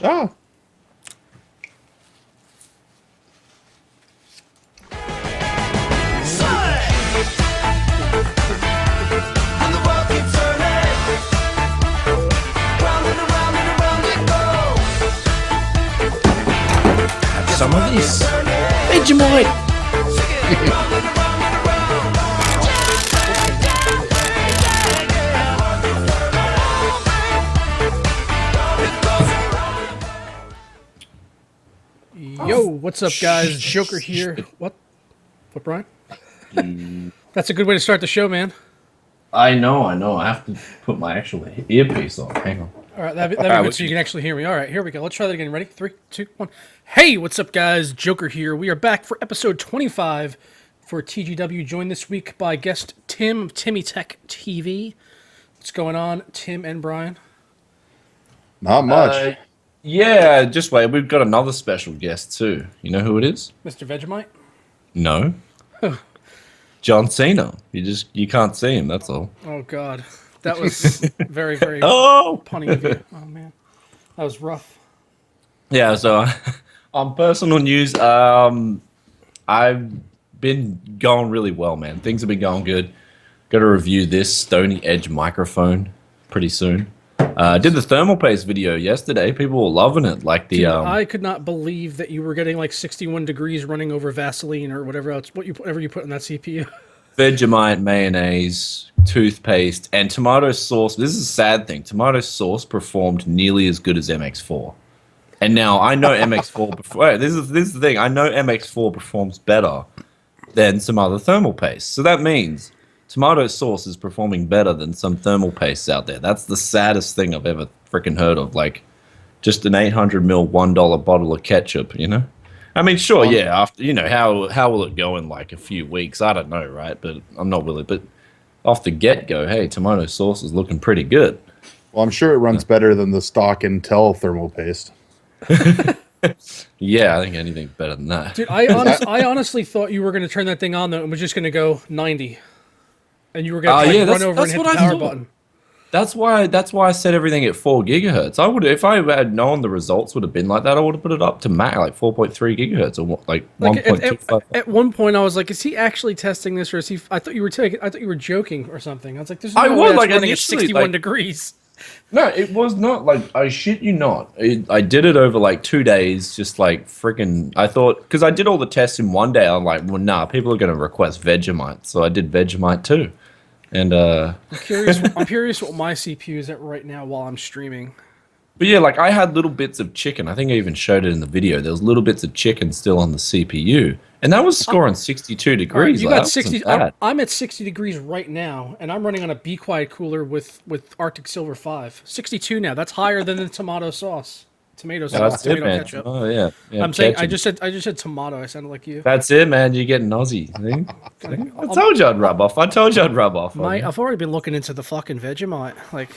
Ah. Some of this. Vegemite! Yo, what's up, guys? Joker here. What? What, Brian? That's a good way to start the show, man. I know. I have to put my actual earpiece on. Hang on. All right, that'd be good so you can actually hear me. All right, here we go. Let's try that again. Ready? 3, 2, 1. Hey, what's up, guys? Joker here. We are back for episode 25 for TGW. Joined this week by guest Tim of TimmyTechTV. What's going on, Tim and Brian? Not much. Yeah, just wait. We've got another special guest too. You know who it is? Mr. Vegemite? No. John Cena. You can't see him. That's all. Oh, God. That was very, very punny of you. Oh, man. That was rough. Yeah, so on personal news, I've been going really well, man. Things have been going good. Got to review this Stony Edge microphone pretty soon. Did the thermal paste video yesterday. People were loving it. Like the Dude, I could not believe that you were getting like 61 degrees running over Vaseline or whatever else, whatever you put in that CPU. Vegemite, mayonnaise, toothpaste, and tomato sauce. This is a sad thing. Tomato sauce performed nearly as good as MX4. And now I know MX4 before. Wait, this is the thing. I know MX4 performs better than some other thermal paste. So that means tomato sauce is performing better than some thermal pastes out there. That's the saddest thing I've ever freaking heard of. Like, just an 800 ml $1 bottle of ketchup, you know? I mean, sure, yeah, after, you know, how will it go in like a few weeks? I don't know, right? But I'm not willing. But off the get-go, hey, tomato sauce is looking pretty good. Well, I'm sure it runs better than the stock Intel thermal paste. Yeah, I think anything's better than that. Dude, I honestly thought you were going to turn that thing on though and was just going to go 90. And you were going to run over and hit the power button. That's why I set everything at 4 gigahertz. I would, if I had known the results would have been like that, I would have put it up to max, like 4.3 gigahertz or like 1.25. At one point, I was like, "Is he actually testing this, or is he?" I thought you were joking or something. I was like, "There's no way that's running at 61 degrees." No, it was not. Like, I shit you not. I did it over like 2 days, just like freaking. I thought, because I did all the tests in one day. I'm like, well, nah, people are going to request Vegemite, so I did Vegemite too. And I'm curious what my CPU is at right now while I'm streaming. But yeah, like I had little bits of chicken. I think I even showed it in the video. There was little bits of chicken still on the CPU, and that was scoring 62 degrees. You got 60. I'm at 60 degrees right now, and I'm running on a Be Quiet cooler with Arctic Silver 5. 62 now. That's higher than the tomato sauce. Tomato sauce, tomato ketchup. Oh yeah. I'm saying I just said tomato. I sounded like you. That's it, man. You're getting Aussie. I told you I'd rub off. I've already been looking into the fucking Vegemite. Like,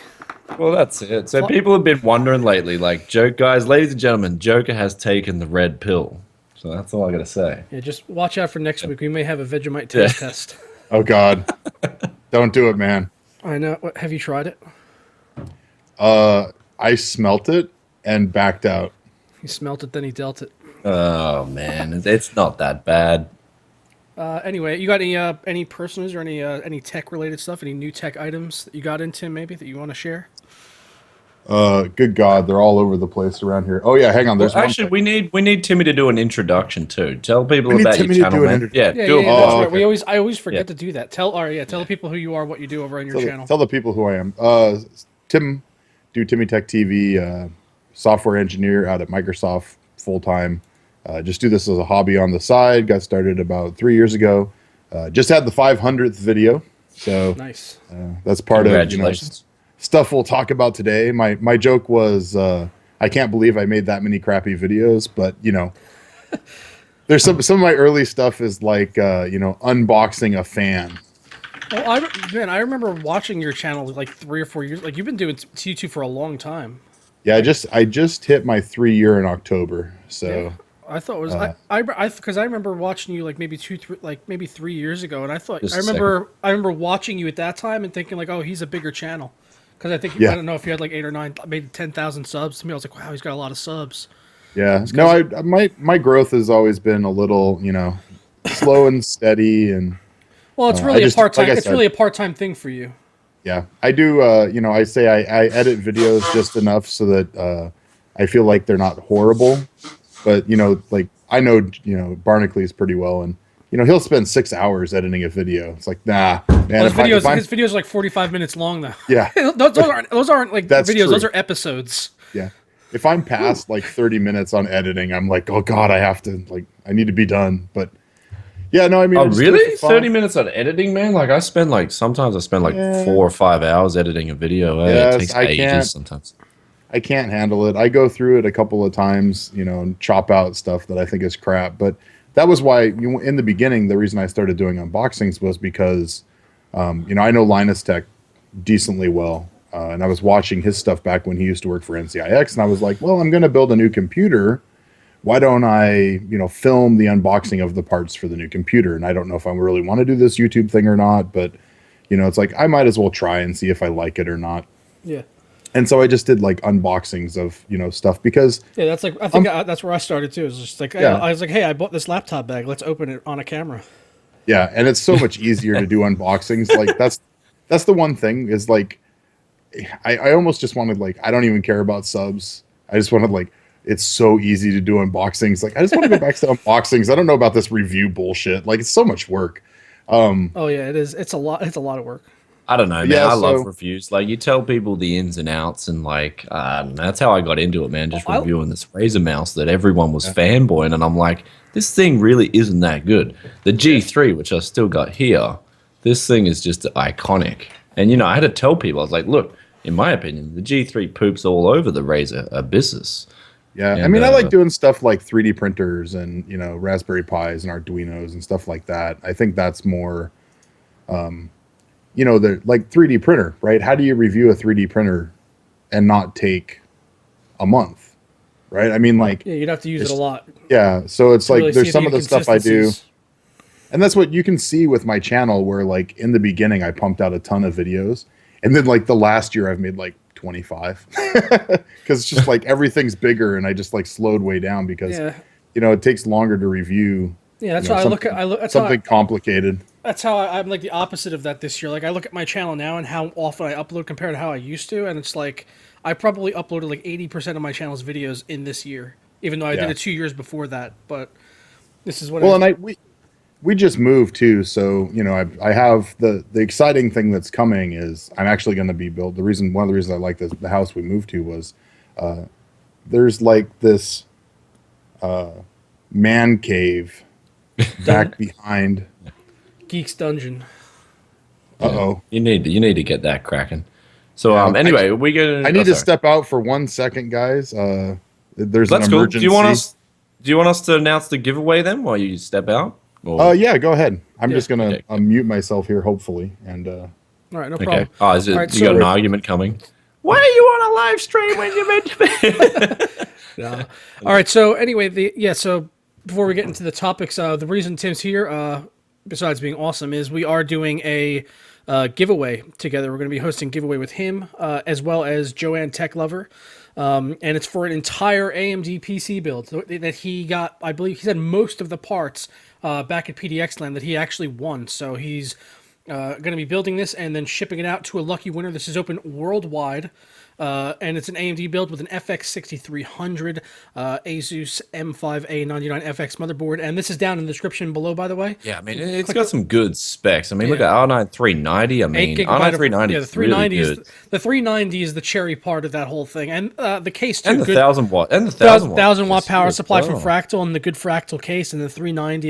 well, that's it. So people have been wondering lately, like, ladies and gentlemen, Joker has taken the red pill. So that's all I gotta say. Yeah, just watch out for next week. We may have a Vegemite taste test. Oh God, don't do it, man. I know. Have you tried it? I smelt it and backed out. He smelt it, then he dealt it. Oh man, it's not that bad. Anyway, you got any personals or any tech related stuff? Any new tech items that you got into maybe that you want to share? Good God, they're all over the place around here. Oh yeah, hang on. There's actually we need Timmy to do an introduction too. Tell people about your channel, man. Yeah, that's right. Okay. I always forget to do that. Tell the people who you are, what you do over on your channel. Tell the people who I am. Tim, do TimmyTechTV. Software engineer out at Microsoft full time. Just do this as a hobby on the side. Got started about 3 years ago. Just had the 500th video, so nice. That's part of stuff we'll talk about today. My joke was I can't believe I made that many crappy videos, but there's some of my early stuff is like unboxing a fan. Well, I remember watching your channel like 3 or 4 years. Like you've been doing YouTube for a long time. Yeah, I just hit my 3 year in October. So yeah, I thought it was because I remember watching you like maybe 3 years ago, and I remember watching you at that time and thinking like, oh, he's a bigger channel. Because I think Yeah. I don't know if you had like 8 or 9, maybe 10,000 subs. To me, I was like, wow, he's got a lot of subs. Yeah. No, my growth has always been a little, slow and steady, and Well, it's I really a just, part time. like I It's said, really a part time thing for you. yeah, I do. I say I edit videos just enough so that I feel like they're not horrible, but like I know Barnacle pretty well, and he'll spend 6 hours editing a video. It's like, nah, man. Well, if I'm, his videos are like 45 minutes long though. yeah, those aren't like That's videos. true. Those are episodes. yeah. If I'm past like 30 minutes on editing, I'm like, oh god, I need to be done. But yeah, no, I mean, Oh, I just do it really? for fun. 30 minutes on editing, man? Like, sometimes I spend like Yeah. 4 or 5 hours editing a video. Eh? Yes, It takes I ages can't. sometimes. I can't handle it. I go through it a couple of times, and chop out stuff that I think is crap. But that was why, in the beginning, the reason I started doing unboxings was because, I know Linus Tech decently well, and I was watching his stuff back when he used to work for NCIX, and I was like, well, I'm going to build a new computer. Why don't I, film the unboxing of the parts for the new computer? And I don't know if I really want to do this YouTube thing or not, but, it's like I might as well try and see if I like it or not. Yeah. And so I just did like unboxings of, stuff because Yeah, that's like I think that's where I started too. It was just like Yeah. I was like, hey, I bought this laptop bag. Let's open it on a camera. yeah, and it's so much easier to do unboxings. Like that's the one thing is like I almost just wanted like I don't even care about subs. I just wanted like it's so easy to do unboxings. Like I just want to go back to unboxings. I don't know about this review bullshit. Like it's so much work. Oh yeah, it is. It's a lot. It's a lot of work. I don't know, man. Yeah, I love so- reviews. Like, you tell people the ins and outs, and like, I don't know, that's how I got into it, man. Just I- reviewing this Razer mouse that everyone was fanboying, and I'm like, this thing really isn't that good. The G3, which I still got here, this thing is just iconic. And I had to tell people, I was like, look, in my opinion, the G3 poops all over the Razer Abyssus. Yeah, I And, mean, I like doing stuff like 3D printers and Raspberry Pis and Arduinos and stuff like that. I think that's more, the like 3D printer, right? How do you review a 3D printer and not take a month, right? I mean, like, Yeah, you'd have to use it a lot. yeah. So it's to like really there's see some of the stuff I do, inconsistencies. and that's what you can see with my channel. Where like in the beginning, I pumped out a ton of videos, and then like the last year, I've made like 25 because it's just like everything's bigger, and I just like slowed way down because Yeah. it takes longer to review. Yeah, that's you know, how I look at. That's how something complicated. that's how I'm like the opposite of that this year. Like I look at my channel now and how often I upload compared to how I used to, and it's like I probably uploaded like 80% of my channel's videos in this year, even though I Yeah. did it 2 years before that. But this is what. Well, and we just moved too, so I have the exciting thing that's coming is I'm actually going to be built. One of the reasons I like the house we moved to was there's like this man cave back behind. Geeks Dungeon. Uh-oh. You need to get that cracking. So Yeah, anyway, we gonna. I need to sorry. step out for 1 second, guys. There's That's an cool. emergency. Do you want us to announce the giveaway then while you step out? Or- Yeah, go ahead. I'm just going to Okay. unmute myself here, hopefully. And All right, no Okay. problem. Oh, is it? All right, You so- got an argument coming? Why are you on a live stream when you're meant to be? No. All right. So anyway, so before we get into the topics, the reason Tim's here, besides being awesome, is we are doing a giveaway together. We're going to be hosting a giveaway with him, as well as Joanne Tech Lover. And it's for an entire AMD PC build that he got. I believe he said most of the parts back at PDX Land that he actually won. So he's going to be building this and then shipping it out to a lucky winner. This is open worldwide. And it's an AMD build with an FX 6300 Asus M5A99 FX motherboard. And this is down in the description below, by the way. Yeah, I mean, it's got some good specs. I mean, look at R9 390. I mean, 8 R9 gigabyte of, 390 yeah, the is really 390 good. the 390 is the cherry part of that whole thing. And the case too, And the good 1000 watt. And the 1000 watt is power good supply as from well. Fractal and the good Fractal case and the 390.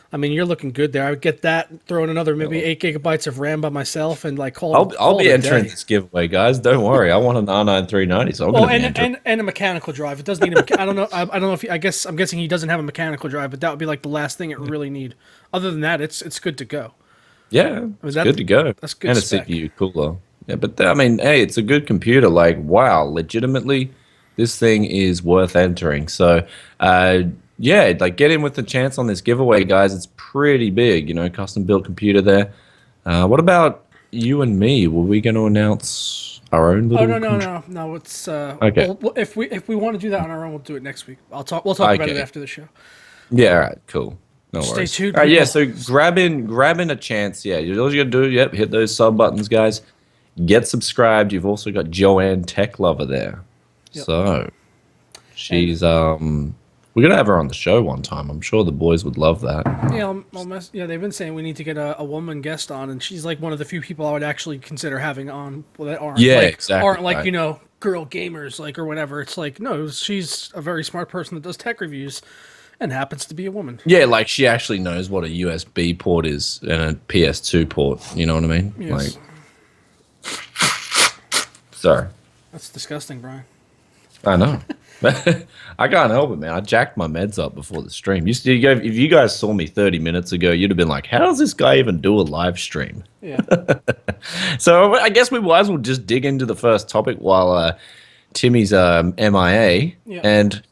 I mean, you're looking good there. I would get that, throw in another maybe 8 gigabytes of RAM by myself, and like I'll be entering this giveaway, guys. Don't worry. I want an R9 390, so I'm Oh, going to be entering. and a mechanical drive. It does need I don't know. I don't know if I guess I'm guessing he doesn't have a mechanical drive, but that would be like the last thing it really need. Other than that, it's good to go. Yeah, it's that- good to go. that's good And a spec. CPU cooler. Yeah, but I mean, hey, it's a good computer. Like, wow, legitimately, this thing is worth entering. So, yeah, like get in with the chance on this giveaway, guys. It's pretty big, custom built computer there. What about you and me, were we going to announce our own little? Oh no! It's Okay. if we want to do that on our own, we'll do it next week. We'll talk about it Okay. after the show. Yeah. All right. Cool. No Stay worries. tuned, All right. Yeah. people. So grabbing a chance. Yeah. All you got to do. Yep. Hit those sub buttons, guys. Get subscribed. You've also got Joanne Tech Lover there. Yep. So she's we're gonna have her on the show one time. I'm sure the boys would love that. Yeah, they've been saying we need to get a woman guest on, and she's like one of the few people I would actually consider having on. Well, that aren't exactly. aren't like right. girl gamers or whatever. It's like no, she's a very smart person that does tech reviews, and happens to be a woman. Yeah, like she actually knows what a USB port is and a PS2 port. You know what I mean? Yes. Sorry. That's disgusting, Brian. I know. I can't help it, man. I jacked my meds up before the stream. If you guys saw me 30 minutes ago, you'd have been like, how does this guy even do a live stream? Yeah. So I guess we might as well just dig into the first topic while Timmy's MIA. Yeah. And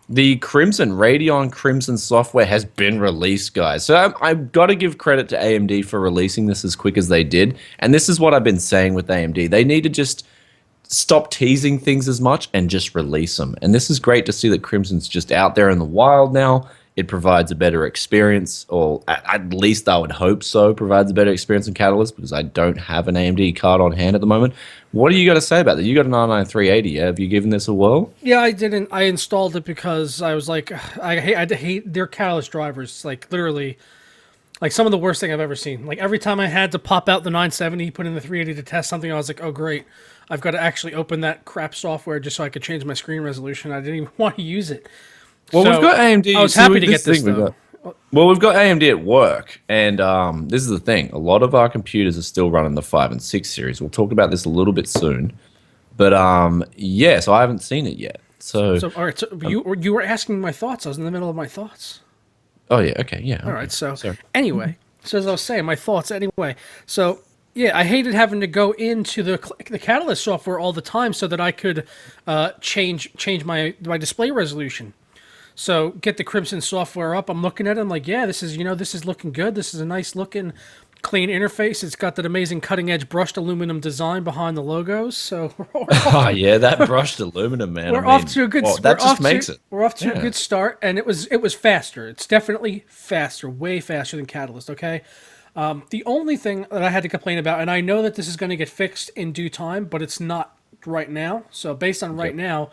the Radeon Crimson software has been released, guys. So I've got to give credit to AMD for releasing this as quick as they did. And this is what I've been saying with AMD. They need to just stop teasing things as much and just release them. And this is great to see that Crimson's just out there in the wild now. It provides a better experience, or at least I would hope so, provides a better experience than Catalyst, because I don't have an AMD card on hand at the moment. What do you got to say about that? You got an R9 380, yeah? Have you given this a whirl? Yeah, I didn't. I installed it because I was like, I hate their Catalyst drivers. Like literally, like some of the worst thing I've ever seen. Like every time I had to pop out the 970, put in the 380 to test something, I was like, oh great, I've got to actually open that crap software just so I could change my screen resolution. I didn't even want to use it. Well, we've got AMD. I was happy to get this though. Well, we've got AMD at work, and this is the thing. A lot of our computers are still running the 5 and 6 series. We'll talk about this a little bit soon. But, yeah, so I haven't seen it yet. So all right, so you were asking my thoughts. I was in the middle of my thoughts. Oh, yeah, okay, yeah. All right, so Sorry. anyway, so as I was saying, my thoughts anyway. So, yeah, I hated having to go into the Catalyst software all the time so that I could change my display resolution. So get the Crimson software up. I'm looking at it. I'm like, yeah, this is looking good. This is a nice looking, clean interface. It's got that amazing cutting edge brushed aluminum design behind the logos. So oh yeah, that brushed aluminum, man. We're off to a good. That just makes it. We're off to a good start, and it was faster. It's definitely faster, way faster than Catalyst. Okay. The only thing that I had to complain about, and I know that this is going to get fixed in due time, but it's not right now. So based on right now.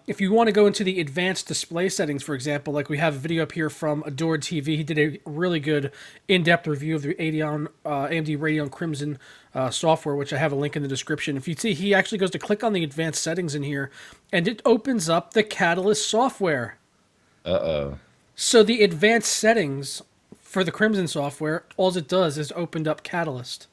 If you want to go into the advanced display settings, for example, like we have a video up here from Adored TV, he did a really good in-depth review of the AMD Radeon Crimson software, which I have a link in the description. If you see, he actually goes to click on the advanced settings in here, and it opens up the Catalyst software. Uh-oh. So the advanced settings for the Crimson software, all it does is opened up Catalyst.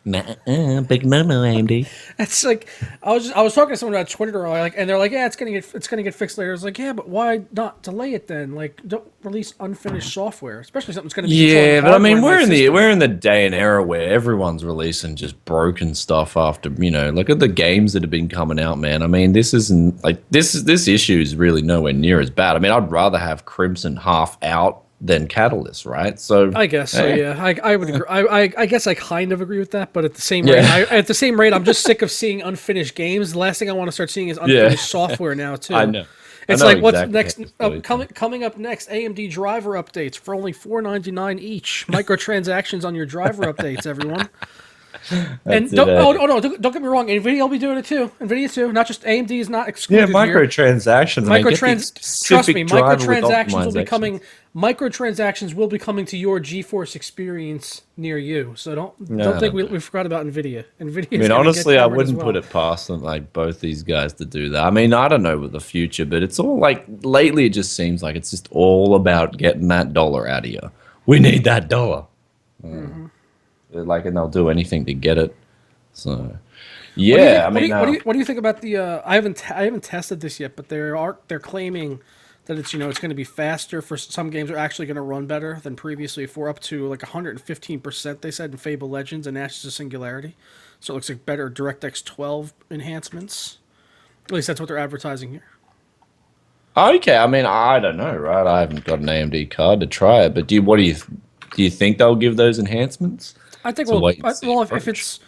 Big no-no, AMD. It's like I was talking to someone about Twitter earlier, and they're like, yeah, it's gonna get fixed later. I was like, yeah, but why not delay it then? Like, don't release unfinished software, especially something's gonna be. Yeah, but I mean, we're in the day and era where everyone's releasing just broken stuff after look at the games that have been coming out, man. I mean, this isn't like this issue is really nowhere near as bad. I mean, I'd rather have Crimson half out than Catalyst, right? So I guess so. Yeah, I would agree. I guess I kind of agree with that, but at the same rate, I'm just sick of seeing unfinished games. The last thing I want to start seeing is unfinished software now too. I know. It's like what's next? Coming up next, AMD driver updates for only $4.99 each. Microtransactions on your driver updates, everyone. And don't get me wrong, Nvidia will be doing it too. Nvidia too, not just AMD is not excluded. Yeah, microtransactions. Trust me, microtransactions will be coming. Microtransactions will be coming to your GeForce experience near you. So don't think we forgot about Nvidia. Nvidia. I mean, honestly, I wouldn't put it past them, like both these guys, to do that. I mean, I don't know with the future, but it's all like lately. It just seems like it's just all about getting that dollar out of you. We need that dollar. Mm-hmm. Like, and they'll do anything to get it. So, yeah. What do you think about the? I haven't tested this yet, but they're claiming that it's going to be faster for some games. Are actually going to run better than previously for up to like 115%. They said in Fable Legends and Ashes of Singularity. So it looks like better DirectX 12 enhancements. At least that's what they're advertising here. Okay, I mean, I don't know, right? I haven't got an AMD card to try it, but do you think they'll give those enhancements? I think to wait and see well approach.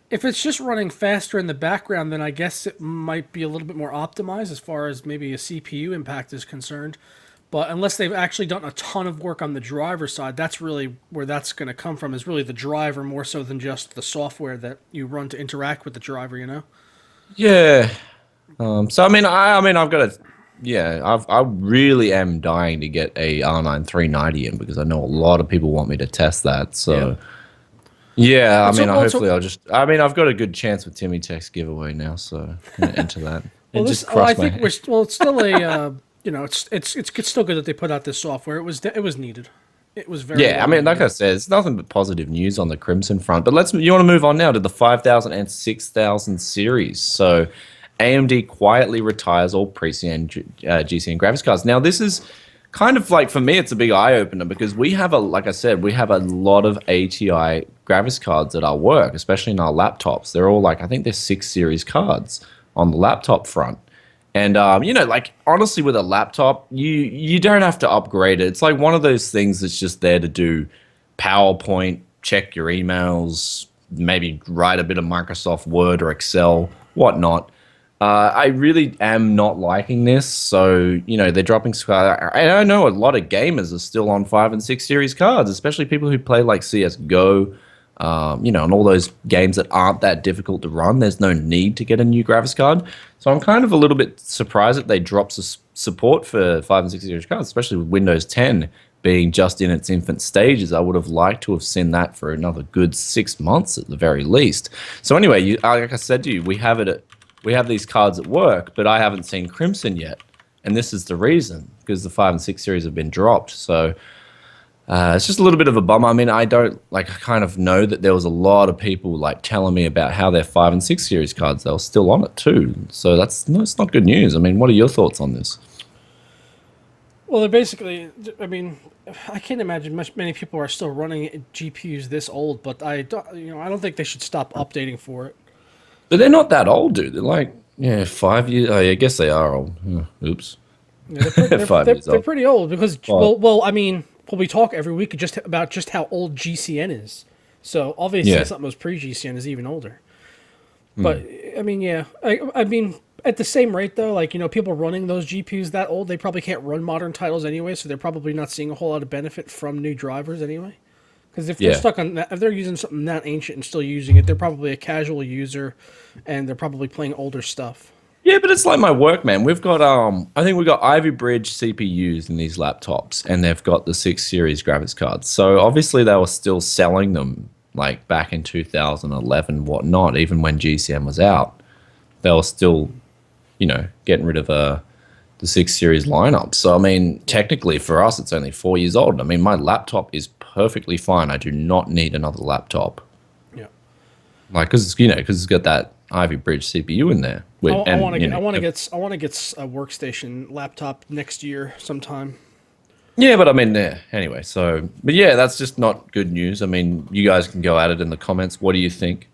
if it's just running faster in the background, then I guess it might be a little bit more optimized as far as maybe a CPU impact is concerned. But unless they've actually done a ton of work on the driver side, that's really where that's going to come from. Is really the driver more so than just the software that you run to interact with the driver. You know. Yeah. So I mean, I've got a, yeah, I really am dying to get a R9 390 in because I know a lot of people want me to test that. So yeah, I So, mean, well, hopefully so, I'll just, I mean, I've got a good chance with Timmy Tech's giveaway now, so I'm gonna enter that well, and this. just Well, I cross my think head. well, it's still a. It's still good that they put out this software. It was needed. It was very Yeah, I well mean, like I needed. said, it's nothing but positive news on the Crimson front. But you want to move on now to the 5000 and 6000 series. So AMD quietly retires all pre-CN GCN graphics cards. Now, this is kind of like, for me, it's a big eye opener because we have like I said, we have a lot of ATI graphics cards at our work, especially in our laptops. They're all like, I think they're 6 series cards on the laptop front. And like honestly, with a laptop, you don't have to upgrade it. It's like one of those things that's just there to do PowerPoint, check your emails, maybe write a bit of Microsoft Word or Excel, whatnot. I really am not liking this. So they're dropping. And I know a lot of gamers are still on 5 and 6 series cards, especially people who play like CS:GO. And all those games that aren't that difficult to run, there's no need to get a new graphics card. So I'm kind of a little bit surprised that they dropped support for 5 and 6 series cards, especially with Windows 10 being just in its infant stages. I would have liked to have seen that for another good 6 months at the very least. So anyway, like I said to you, we have these cards at work, but I haven't seen Crimson yet, and this is the reason because the 5 and 6 series have been dropped. So. It's just a little bit of a bummer. I mean, I kind of know that there was a lot of people like telling me about how their 5 and 6 series cards, they were still on it too. So it's not good news. I mean, what are your thoughts on this? Well, they're basically. I mean, I can't imagine many people are still running GPUs this old, but I don't. I don't think they should stop updating for it. But they're not that old, dude. They're like, 5 years. Oh, yeah, I guess they are old. Oops. Yeah, They're 5 years they're old. pretty old because Well, I mean, we talk every week just about just how old GCN is. So obviously, yeah. something that was pre GCN is even older. But I mean, yeah, I mean, at the same rate though, like people running those GPUs that old, they probably can't run modern titles anyway, so they're probably not seeing a whole lot of benefit from new drivers anyway. Because if they're Yeah. stuck on that, if they're using something that ancient and still using it, they're probably a casual user, and they're probably playing older stuff. Yeah, but it's like my work, man. We've got I think we've got Ivy Bridge CPUs in these laptops, and they've got the 6 series graphics cards. So obviously they were still selling them like back in 2011, whatnot, even when GCM was out. They were still, getting rid of the 6 series lineup. So I mean, technically for us, it's only 4 years old. I mean, my laptop is perfectly fine. I do not need another laptop. Yeah. Like, because it's got that Ivy Bridge CPU in there. I want to get a workstation laptop next year sometime. Yeah, but I mean, anyway, but yeah, that's just not good news. I mean, you guys can go at it in the comments. What do you think?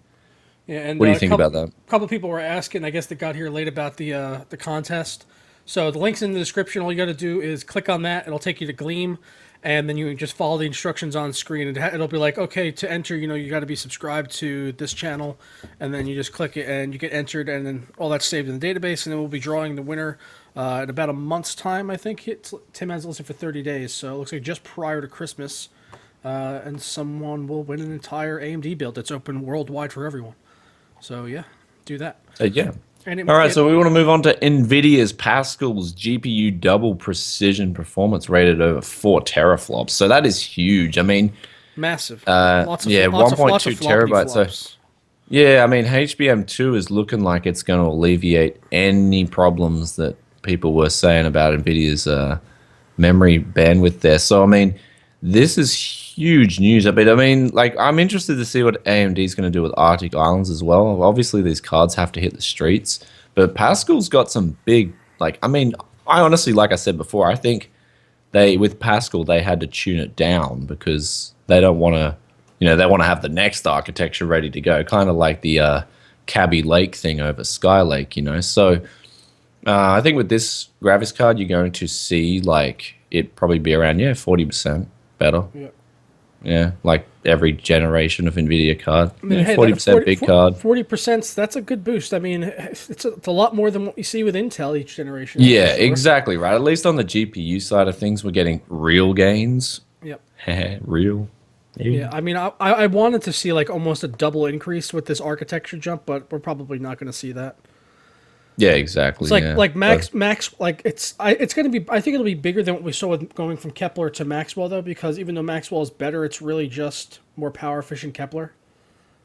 Yeah, and What do you think about that? A couple of people were asking, I guess they got here late about the contest. So the link's in the description. All you got to do is click on that. It'll take you to Gleam, and then you just follow the instructions on screen. It'll be like, okay, to enter, you got to be subscribed to this channel, and then you just click it, and you get entered, and then all that's saved in the database, and then we'll be drawing the winner in about a month's time, I think. Tim has listed for 30 days, so it looks like just prior to Christmas, and someone will win an entire AMD build that's open worldwide for everyone. So yeah, do that. Yeah. And All right, so we want to move on to NVIDIA's Pascal's GPU double precision performance rated over 4 teraflops. So that is huge. I mean, massive. lots of 1.2 terabytes. So yeah, I mean, HBM2 is looking like it's going to alleviate any problems that people were saying about NVIDIA's memory bandwidth there. So I mean, this is huge news. I mean, like, I'm interested to see what AMD is going to do with Arctic Islands as well. Obviously, these cards have to hit the streets, but Pascal's got some big, like, I mean, I honestly, like I said before, I think with Pascal, they had to tune it down because they don't want to, they want to have the next architecture ready to go, kind of like the Cabby Lake thing over Skylake, So I think with this graphics card, you're going to see, like, it probably be around, 40% better. Yeah. Yeah, like every generation of NVIDIA card. I mean, hey, 40% big card. 40%, that's a good boost. I mean, it's a lot more than what you see with Intel each generation. Yeah, for sure. exactly right. At least on the GPU side of things, we're getting real gains. Yep. Real. Yeah, I mean, I wanted to see like almost a double increase with this architecture jump, but we're probably not going to see that. Yeah, exactly. It's like yeah. Max like it's going to be, I think it'll be bigger than what we saw with going from Kepler to Maxwell though, because even though Maxwell is better, it's really just more power efficient Kepler.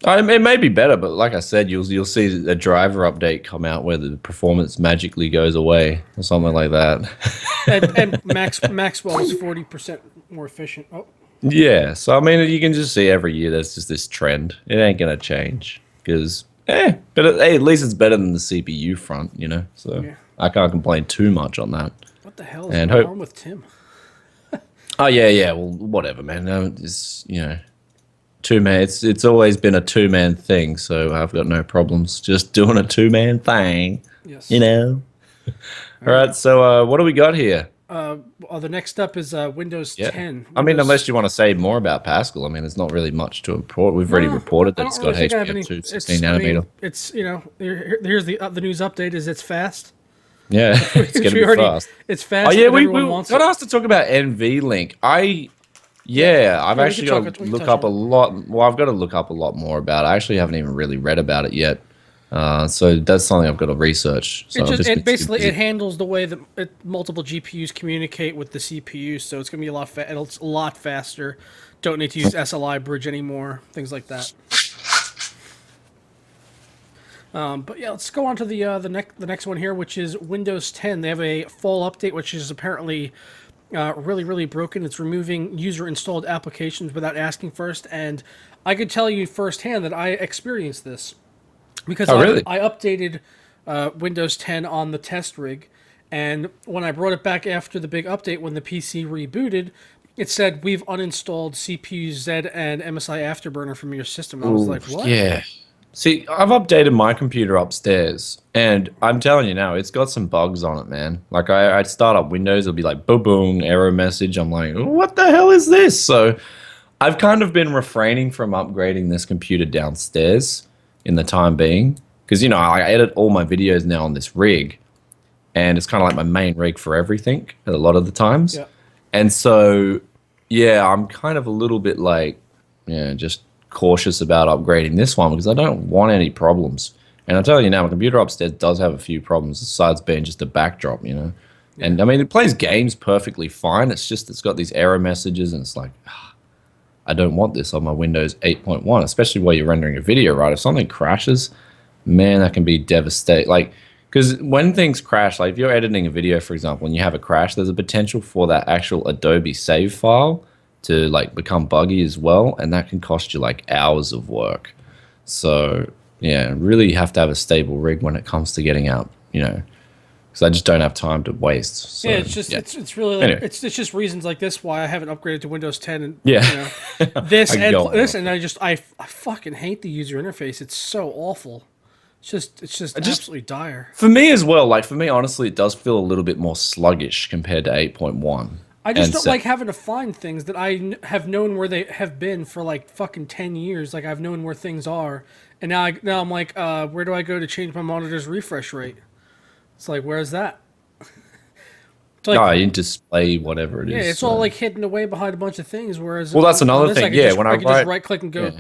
It may be better, but like I said, you'll see a driver update come out where the performance magically goes away or something like that. And Maxwell is 40% more efficient. Oh, Yeah, so I mean, you can just see every year there's just this trend. It ain't gonna change because, but hey, at least it's better than the CPU front, you know. So Yeah. I can't complain too much on that. what the hell is And going hope- on with Tim? Oh yeah. Well, whatever, man. It's two-man. It's always been a two-man thing, so I've got no problems just doing a two-man thing. Yes. You know. All right. So what do we got here? Well, the next up is Windows 10. I mean, Windows- unless you want to say more about Pascal, I mean, there's not really much to report. We've already No, reported I that it's don't got really think I have any- HBM2 it's- 16 I mean, nanometer. it's here's the news update is it's fast. Yeah, it's gonna be fast. It's fast. Oh yeah, and we everyone wants got it. asked to talk about NVLink. I've we actually can got talk- to we can look touch up a on lot. Well, I've got to look up a lot more about it. I actually haven't even really read about it yet. So that's something I've got to research. So Basically it handles the way that multiple GPUs communicate with the CPU, so it's gonna be it's a lot faster. Don't need to use SLI bridge anymore, things like that. But yeah, let's go on to the next one here, which is Windows 10. They have a fall update, which is apparently really broken. It's removing user-installed applications without asking first, and I could tell you firsthand that I experienced this because really? I updated Windows 10 on the test rig, and when I brought it back after the big update, when the PC rebooted, it said we've uninstalled CPU Z and MSI Afterburner from your system. I was like, what? Yeah. See, I've updated my computer upstairs, and I'm telling you now, it's got some bugs on it, man. Like, I'd start up Windows, it'll be like, boom, boom, error message. I'm like, what the hell is this? So I've kind of been refraining from upgrading this computer downstairs in the time being, because, I edit all my videos now on this rig, and it's kind of like my main rig for everything a lot of the times. Yeah. And so, yeah, I'm kind of a little bit like, just cautious about upgrading this one because I don't want any problems. And I'll tell you now, my computer upstairs does have a few problems besides being just a backdrop, And I mean, it plays games perfectly fine. It's just it's got these error messages, and it's like, I don't want this on my Windows 8.1, especially while you're rendering a video, right? If something crashes, man, that can be devastating. Like, because when things crash, like if you're editing a video, for example, and you have a crash, there's a potential for that actual Adobe save file to like become buggy as well, and that can cost you like hours of work. So yeah, really have to have a stable rig when it comes to getting out, because I just don't have time to waste. So, Yeah, it's just it's really like, Anyway. it's just reasons like this why I haven't upgraded to Windows 10 and Yeah. this I can and go on. this, and I fucking hate the user interface. It's so awful. It's just absolutely dire. For me as well, like for me, honestly, it does feel a little bit more sluggish compared to 8.1. I just And don't so- like having to find things that I have known where they have been for like fucking 10 years. Like I've known where things are, and now I'm like, where do I go to change my monitor's refresh rate? It's like, where's that? It's like, in display, whatever it is. yeah, it's all like hidden away behind a bunch of things. Whereas Well, that's on another this, thing. I could Yeah, just, when I I could just write- right click and go yeah.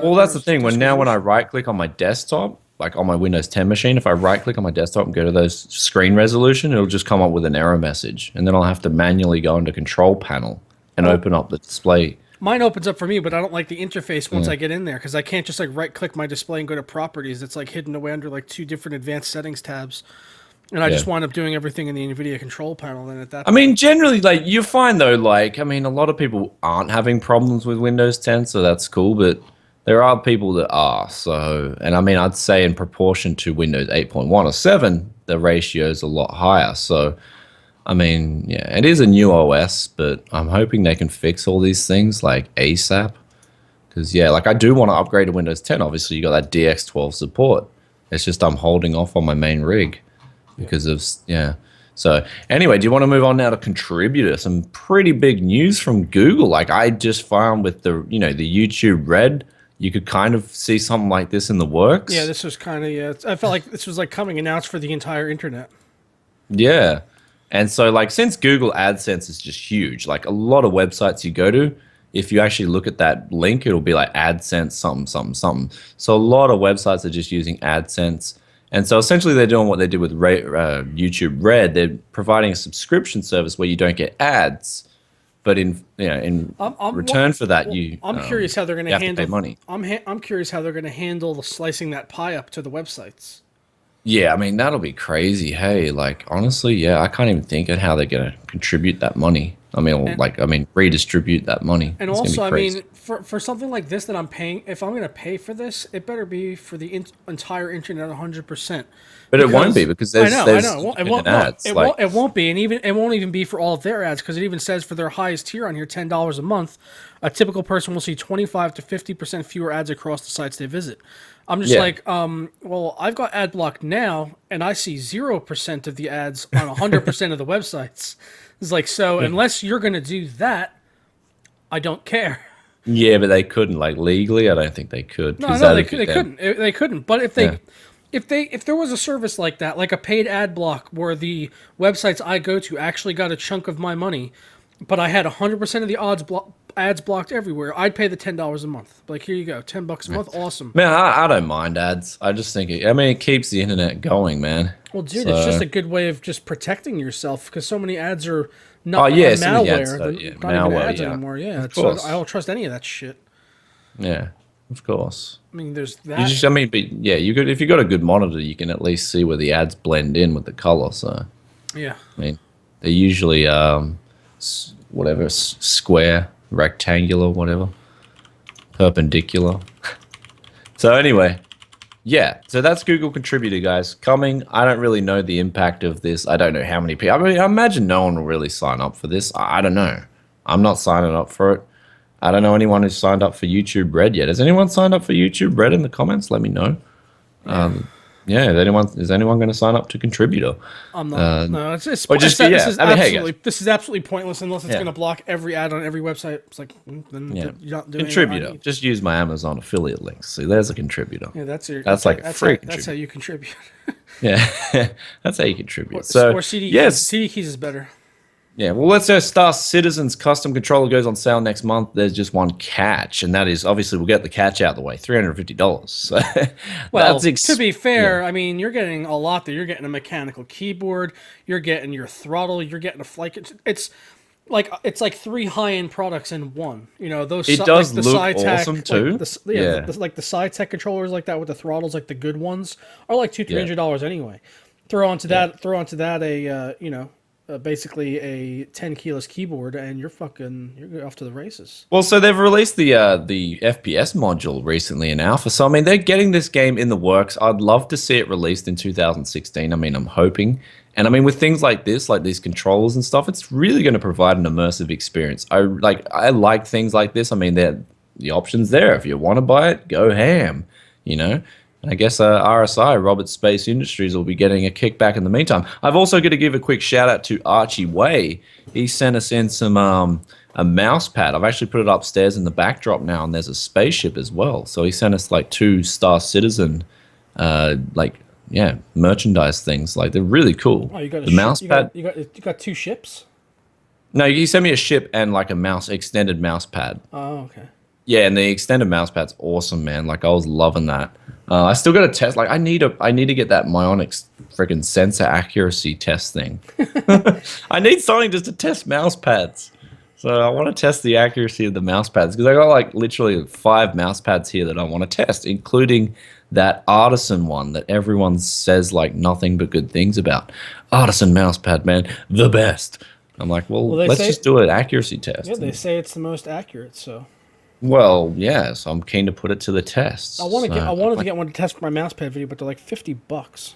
Well, that's the thing. When I right click on my desktop, like on my Windows 10 machine, if I right click on my desktop and go to those screen resolution, it'll just come up with an error message, and then I'll have to manually go into control panel and open up the display. Mine opens up for me, but I don't like the interface once I get in there because I can't just like right click my display and go to properties. It's like hidden away under like two different advanced settings tabs. And I just wind up doing everything in the NVIDIA control panel. Then at that I mean, generally, like you find though, like I mean, a lot of people aren't having problems with Windows 10, so that's cool. But there are people that are. So, and I mean, I'd say in proportion to Windows 8.1 or 7, the ratio is a lot higher. So, I mean, yeah, it is a new OS, but I'm hoping they can fix all these things like ASAP. Because yeah, like I do want to upgrade to Windows 10. Obviously, you got that DX12 support. It's just I'm holding off on my main rig because of So anyway, do you want to move on now to contributor? Some pretty big news from Google. Like I just found with the the YouTube Red, you could kind of see something like this in the works. Yeah, this was kind of I felt like this was like coming announced for the entire internet. Yeah. And so like since Google AdSense is just huge, like a lot of websites you go to, if you actually look at that link, it'll be like AdSense something, something, something. So a lot of websites are just using AdSense. And so essentially they're doing what they did with YouTube Red. They're providing a subscription service where you don't get ads, but in return for that, I'm curious how they're going to handle pay money. I'm curious how they're going to handle the slicing that pie up to the websites. Yeah, I mean, that'll be crazy. Hey, like, honestly, yeah, I can't even think of how they're going to contribute that money. I mean, redistribute that money. And it's also, I crazy. mean, for something like this that I'm paying, if I'm going to pay for this, it better be for the entire internet 100%. But it won't be because there's ads. It won't be, and it won't even be for all of their ads because it even says for their highest tier on here, $10 a month, a typical person will see 25 to 50% fewer ads across the sites they visit. I'm just like, well, I've got ad block now, and I see 0% of the ads on 100% of the websites. It's like, so unless you're going to do that, I don't care. Yeah, but they couldn't, like, legally. I don't think they could. No, they couldn't. They couldn't. But if there was a service like that, like a paid ad block where the websites I go to actually got a chunk of my money, but I had 100% of the ads blocked everywhere, I'd pay the $10 a month. Like, here you go, $10 a month, awesome. Man, I don't mind ads. I just think it keeps the internet going, man. Well, dude, it's just a good way of just protecting yourself because so many ads are not malware. They're not even ads anymore. Yeah, so I don't trust any of that shit. Yeah, of course. I mean, there's that. If you got a good monitor, you can at least see where the ads blend in with the color. So yeah, I mean, they're usually square, rectangular, whatever, perpendicular. So anyway, yeah, so that's Google Contributor, guys, coming. I don't really know the impact of this. I don't know how many people. I mean, I imagine no one will really sign up for this. I don't know. I'm not signing up for it. I don't know anyone who's signed up for YouTube Red yet. Has anyone signed up for YouTube Red in the comments? Let me know. Is anyone going to sign up to Contributor? I'm not. No, this is absolutely pointless unless it's going to block every ad on every website. It's like, then you're not doing Contributor. Just use my Amazon affiliate links. See, there's a Contributor. Yeah, that's free Contributor. That's how you contribute. Yeah, that's how you contribute. Or CD keys is better. Yeah, well, let's go. Star Citizen's custom controller goes on sale next month. There's just one catch, and that is obviously we'll get the catch out of the way. $350. So, well, to be fair, I mean you're getting a lot there. You're getting a mechanical keyboard. You're getting your throttle. You're getting it's like three high-end products in one. You know those. It does look awesome too. Like the SciTech controllers like that with the throttles, like the good ones, are like $200-$300 anyway. Throw onto that basically a 10 keyless keyboard, and you're off to the races. Well, so they've released the FPS module recently in alpha. So I mean, they're getting this game in the works. I'd love to see it released in 2016. I mean, I'm hoping. And I mean, with things like this, like these controllers and stuff, it's really going to provide an immersive experience. I like things like this. I mean, the options there. If you want to buy it, go ham. And I guess RSI, Roberts Space Industries, will be getting a kickback in the meantime. I've also got to give a quick shout out to Archie Wei. He sent us in some a mouse pad. I've actually put it upstairs in the backdrop now, and there's a spaceship as well. So he sent us like 2 Star Citizen, merchandise things. Like they're really cool. Oh, you got the mouse pad. You got 2 ships? No, he sent me a ship and like a extended mouse pad. Oh, okay. Yeah, and the extended mouse pad's awesome, man. Like I was loving that. I still got to test. Like I need to get that Myonix freaking sensor accuracy test thing. I need something just to test mouse pads. So I want to test the accuracy of the mouse pads because I got like literally 5 mouse pads here that I want to test, including that Artisan one that everyone says like nothing but good things about. Artisan mouse pad, man, the best. I'm like, well let's just do an accuracy test. Yeah, they say it's the most accurate, so. Well, yeah, so I'm keen to put it to the test. I wanted to get one to test for my mousepad video, but they're like $50.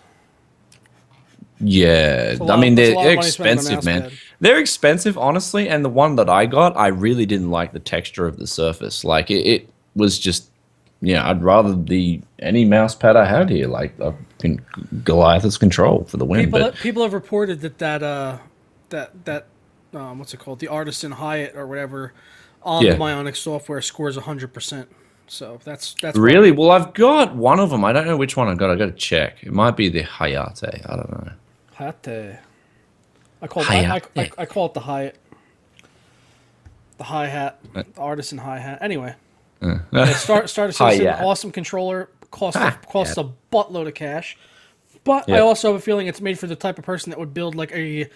Yeah, I mean they're expensive, man. They're expensive, honestly. And the one that I got, I really didn't like the texture of the surface. Like it was just, I'd rather any mouse pad I had here. Like Goliath's control for the win. People have reported that what's it called? The Artisan Hyatt or whatever on the Bionic software scores 100%. So that's really well. I've got one of them. I don't know which one I got. I got to check. It might be the Hayate. I don't know. Hayate. I call it the Hyatt. The hi-hat, the Artisan hi-hat. Anyway, Star Citizen, awesome controller, costs a buttload of cash. But I also have a feeling it's made for the type of person that would build like a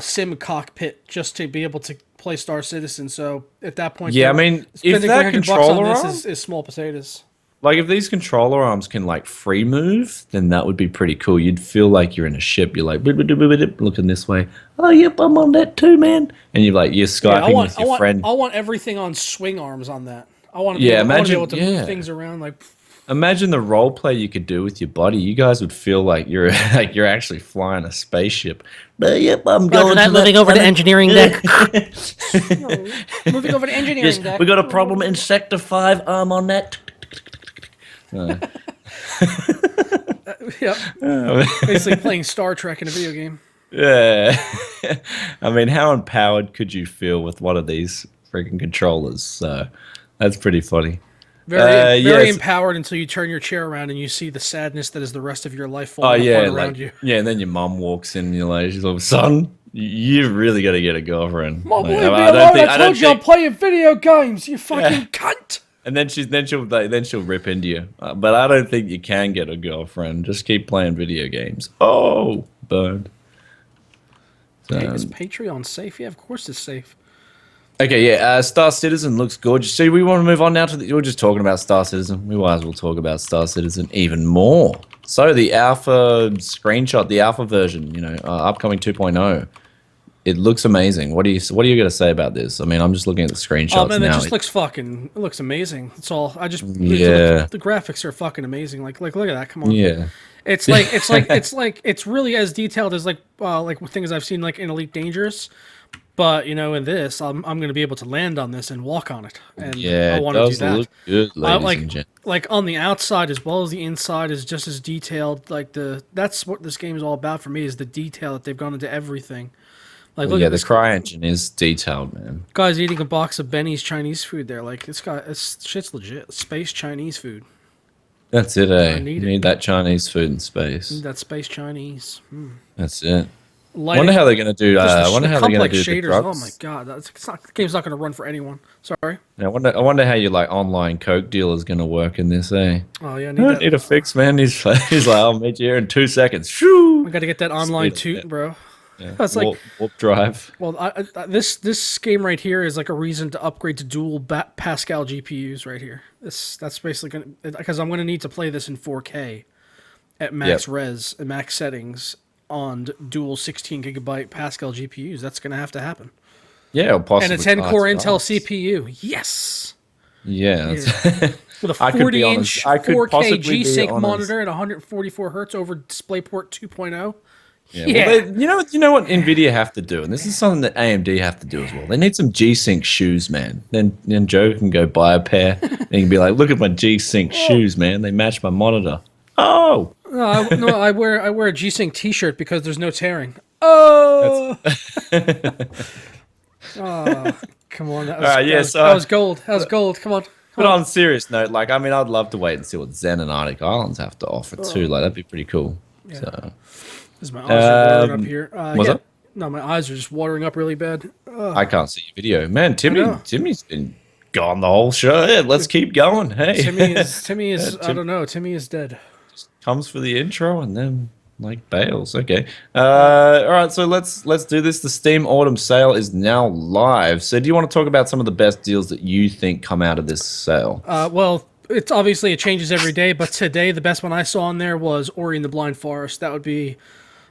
sim cockpit just to be able to play Star Citizen. So at that point, I mean, if that controller on this is small potatoes. Like if these controller arms can like free move, then that would be pretty cool. You'd feel like you're in a ship. You're like looking this way. Oh yep, I'm on that too, man. And you're Skyping with your friend. I want everything on swing arms on that. I want to be able to move things around. Like imagine the role play you could do with your body. You guys would feel like you're actually flying a spaceship. Yep, I'm going to moving over to engineering deck. Moving over to engineering deck. We got a problem in Sector 5. I'm on that. Basically playing Star Trek in a video game. Yeah. I mean, how empowered could you feel with one of these freaking controllers? So that's pretty funny. Very empowered until you turn your chair around and you see the sadness that is the rest of your life falling apart around you. Yeah, and then your mum walks in and you're like, she's like, son, you really got to get a girlfriend. Mom, I told you I'm playing video games, you fucking cunt. And then she'll rip into you. But I don't think you can get a girlfriend. Just keep playing video games. Oh, burned. Hey, is Patreon safe? Yeah, of course it's safe. Okay, Star Citizen looks gorgeous. So we want to move on now to you were just talking about Star Citizen. We might as well talk about Star Citizen even more. So the alpha screenshot, the alpha version, upcoming 2.0. It looks amazing. What are you going to say about this? I mean, I'm just looking at the screenshots. Oh man, now. It looks amazing. That's all. The graphics are fucking amazing. Like look at that. Come on. Yeah. It's really as detailed as like things I've seen like in Elite Dangerous. But in this, I'm going to be able to land on this and walk on it. And I want to do that. Look good, ladies and gentlemen. Like on the outside as well as the inside is just as detailed. That's what this game is all about for me, is the detail that they've gone into everything. Like, look at this. The CryEngine is detailed, man. Guy's eating a box of Benny's Chinese food there. Like, shit's legit. Space Chinese food. That's it, eh? You need that Chinese food in space. Need that space Chinese. That's it. Wonder how they're going to do. Wonder how they're going to do shaders. the drugs. Oh my god, the game's not going to run for anyone. Sorry. Yeah, I wonder how your online coke deal is going to work in this, eh? Oh yeah, I need a fix, man. He's like, I'll meet you here in 2 seconds. Shoo! I got to get that online toot, bro. Yeah. That's warp drive. Well, this game right here is like a reason to upgrade to dual Pascal GPUs right here. That's basically going to, because I'm going to need to play this in 4K at max res and max settings on dual 16 gigabyte Pascal GPUs. That's going to have to happen. Yeah, possibly. And a 10-core Intel CPU. Yes. Yeah. With a 40-inch 4K G-Sync monitor at 144 hertz over DisplayPort 2.0. Yeah. Well, you know what Nvidia have to do, and this is something that AMD have to do as well. They need some G-Sync shoes, man. Then Joe can go buy a pair, and he can be like, "Look at my G-Sync shoes, man. They match my monitor." Oh. No, I wear a G-Sync T-shirt because there's no tearing. Oh. Oh, come on. That was gold. That was gold. Come on. But on a serious note, I'd love to wait and see what Zen and Arctic Islands have to offer too. That'd be pretty cool. Yeah. So. Because my eyes are watering up here. What's up? No, my eyes are just watering up really bad. I can't see your video. Man, Timmy's been gone the whole show. Yeah, let's keep going. Hey. Timmy is I don't know. Timmy is dead. Just comes for the intro and then bails. Okay. All right, so let's do this. The Steam Autumn sale is now live. So do you want to talk about some of the best deals that you think come out of this sale? Well, it's obviously it changes every day, but today the best one I saw on there was Ori and the Blind Forest. That would be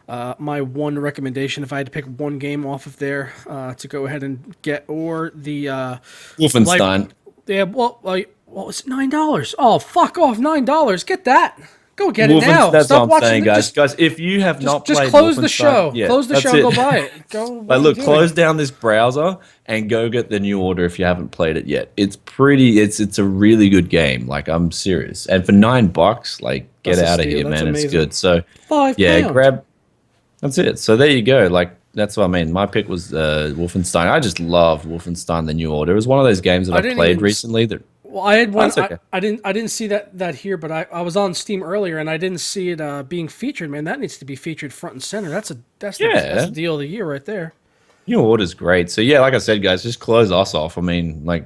my one recommendation if I had to pick one game off of there to go ahead and get, or the Wolfenstein. What was it, $9? Oh, fuck off, $9. Get that. Go get it now. That's Stop what I'm saying, watching. guys. If you have not played just close the show. Yeah, close the show and go buy it. Go. Close down this browser and go get the New Order if you haven't played it yet. It's a really good game. I'm serious. And for $9, get That's a out of steal. here, That's man. It's amazing. good. So £5. grab. That's it. So there you go. Like that's what I mean. My pick was Wolfenstein. I just loved Wolfenstein: The New Order. It was one of those games that I didn't played even recently. That Well, I had one. that's okay. I didn't see that here, but I was on Steam earlier and I didn't see it being featured. Man, that needs to be featured front and center. That's the deal of the year right there. New Order's great. So yeah, like I said, guys, just close us off. I mean, like,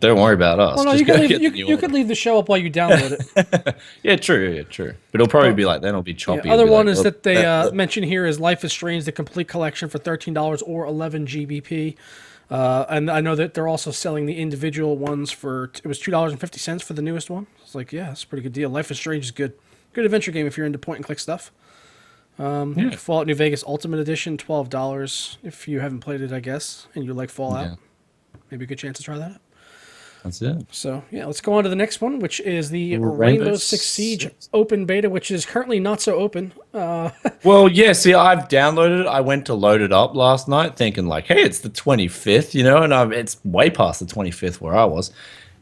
don't worry about us. Well, no, just you could go leave get the New you Order. could leave the show up while you download it. Yeah, true. Yeah, true. But it'll probably be like then it'll be choppy. Yeah, other It'll be one like, is "Oh, that they mention here is Life is Strange: The Complete Collection for $13 or 11 GBP. And I know that they're also selling the individual ones for it was $2.50 for the newest one. It's like, yeah, it's a pretty good deal. Life is Strange is good adventure game if you're into point and click stuff. Fallout New Vegas Ultimate Edition, $12 if you haven't played it, I guess, and you like Fallout. Yeah. Maybe a good chance to try that out. That's it. So yeah, let's go on to the next one, which is the Rainbow Rainbow Six Six. Siege open beta, which is currently not so open. Well, yeah. See, I've downloaded it. I went to load it up last night, thinking like, "Hey, it's the 25th," and it's way past the 25th where I was,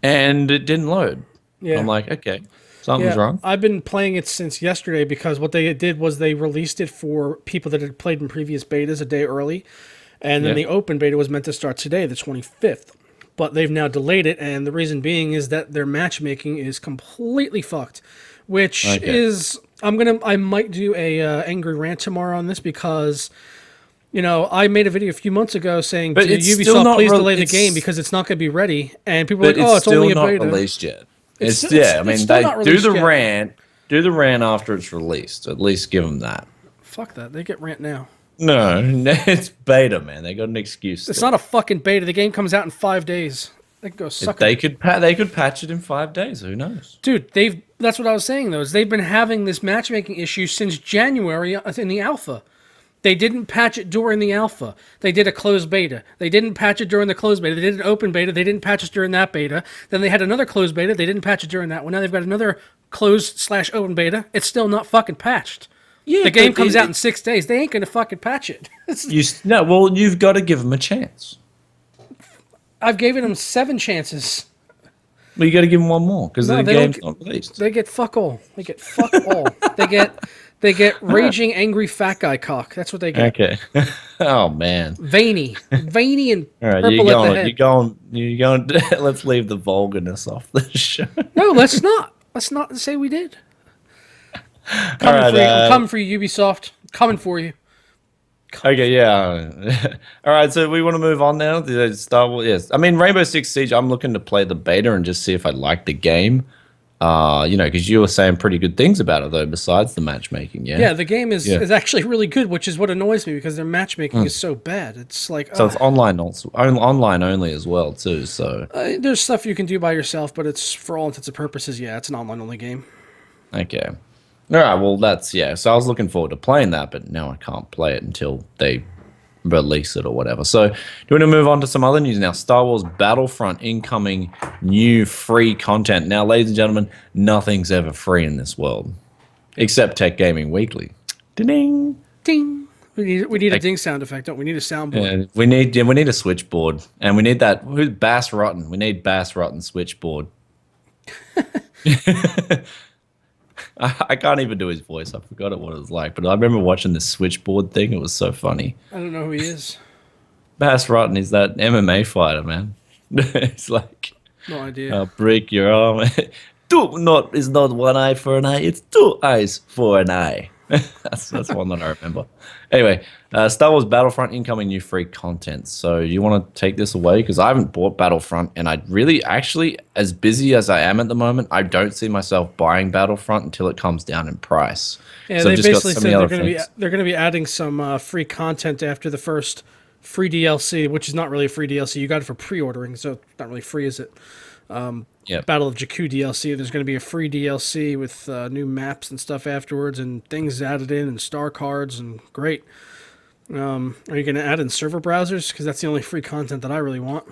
and it didn't load. Yeah. I'm like, okay, something's wrong. I've been playing it since yesterday because what they did was they released it for people that had played in previous betas a day early, and then the open beta was meant to start today, the 25th. But they've now delayed it, and the reason being is that their matchmaking is completely fucked, which is I might do a angry rant tomorrow on this because I made a video a few months ago saying to Ubisoft, please delay the game because it's not going to be ready, and people were like, it's only a beta. It's still not released yet. It's they not do released the yet. rant. Do the rant after it's released. At least give them that. Fuck that. They get rant now. No, it's beta, man. They got an excuse. It's not a fucking beta. The game comes out in 5 days. They can go suck They it. could patch it in 5 days. Who knows? Dude, that's what I was saying though. Is they've been having this matchmaking issue since January in the alpha. They didn't patch it during the alpha. They did a closed beta. They didn't patch it during the closed beta. They did an open beta. They didn't patch it during that beta. Then they had another closed beta. They didn't patch it during that one. Now they've got another closed/open beta. It's still not fucking patched. Yeah, the game comes out in 6 days. They ain't gonna fucking patch it. You've got to give them a chance. I've given them 7 chances. Well, you got to give them one more because the game's not released. They get fuck all. They get fuck all. They get raging angry fat guy cock. That's what they get. Okay. Oh man. Veiny and All right, purple at the head. You going? Let's leave the vulgarness off the show. No, let's not. Let's not say we did. I'm coming for you, Ubisoft. Coming for you. Okay, yeah. All right, so we want to move on now. The Star Wars, yes. I mean, Rainbow Six Siege. I'm looking to play the beta and just see if I like the game. Because you were saying pretty good things about it though, besides the matchmaking. Yeah. Yeah, the game is actually really good, which is what annoys me because their matchmaking is so bad. It's like so it's online also, online only as well too. So there's stuff you can do by yourself, but it's for all intents and purposes, it's an online only game. Okay. All right. Well, that's So I was looking forward to playing that, but now I can't play it until they release it or whatever. So, do you want to move on to some other news now? Star Wars Battlefront incoming new free content. Now, ladies and gentlemen, nothing's ever free in this world, except Tech Gaming Weekly. Ding, ding. We need a ding sound effect, don't we? Need a soundboard. Yeah, we need a switchboard, and we need that. Who's Bass Rotten? We need Bass Rotten switchboard. I can't even do his voice. I forgot what it was like. But I remember watching the switchboard thing. It was so funny. I don't know who he is. Bass Rotten is that MMA fighter, man. It's like... No idea. I'll break your arm. It's not one eye for an eye. It's 2 eyes for an eye. That's one that I remember. Anyway, Star Wars Battlefront incoming new free content. So you want to take this away? Because I haven't bought Battlefront, and I really, actually, as busy as I am at the moment, I don't see myself buying Battlefront until it comes down in price. Yeah, so they I've just basically got so said many they're going to be adding some free content after the first free DLC, which is not really a free DLC. You got it for pre-ordering, so it's not really free, is it? Battle of Jakku DLC. There's going to be a free DLC with new maps and stuff afterwards, and things added in, and star cards, and great. Are you going to add in server browsers? Because that's the only free content that I really want.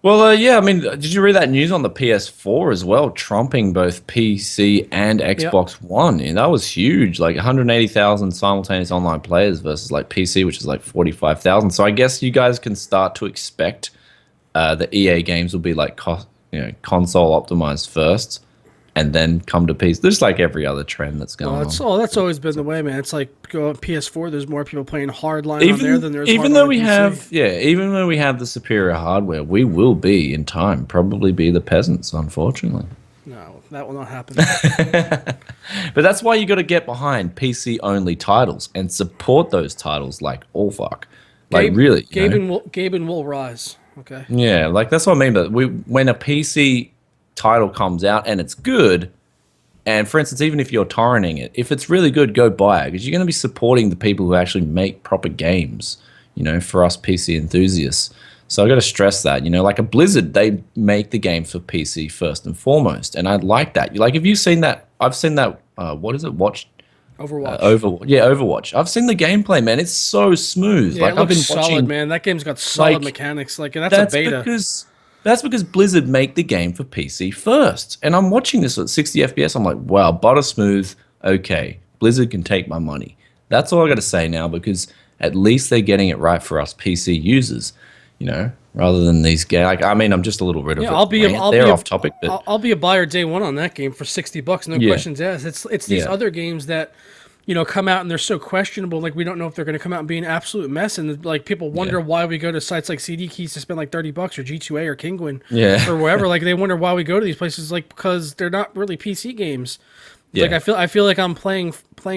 Well, yeah, I mean, did you read that news on the PS4 as well, trumping both PC and Xbox One? And that was huge, like 180,000 simultaneous online players versus like PC, which is like 45,000. So I guess you guys can start to expect the EA games will be like console optimized first, and then come to PC. There's like every other trend that's going on. That's always been the way, man. It's like go on PS4. There's more people playing hardline on there than there's even hardline though on we PC. have even though we have the superior hardware, we will be in time probably be the peasants, unfortunately. No, that will not happen. But that's why you got to get behind PC only titles and support those titles like all fuck. Like really, Gabe and will rise. Okay. Yeah, like that's what I mean. But when a PC title comes out and it's good, and for instance, even if you're torrenting it, if it's really good, go buy it because you're going to be supporting the people who actually make proper games. For us PC enthusiasts. So I got to stress that, like a Blizzard, they make the game for PC first and foremost, and I like that. Like, have you seen that? I've seen that. What is it? Overwatch. Overwatch. I've seen the gameplay, man. It's so smooth. Yeah, like it looks I've been solid, watching, man. That game's got solid mechanics. Like, and that's a beta. That's because Blizzard make the game for PC first, and I'm watching this at 60 FPS. I'm like, wow, butter smooth. Okay, Blizzard can take my money. That's all I got to say now because at least they're getting it right for us PC users. Rather than these games. Like, I mean, I'm just a little rid of it. They're off topic, but I'll be a buyer day one on that game for $60. No questions asked. It's these other games that come out and they're so questionable. Like we don't know if they're going to come out and be an absolute mess, and like people wonder why we go to sites like CD Keys to spend like $30 or G2A or Kinguin or wherever. Like they wonder why we go to these places, like because they're not really PC games. Yeah. Like I feel like I'm playing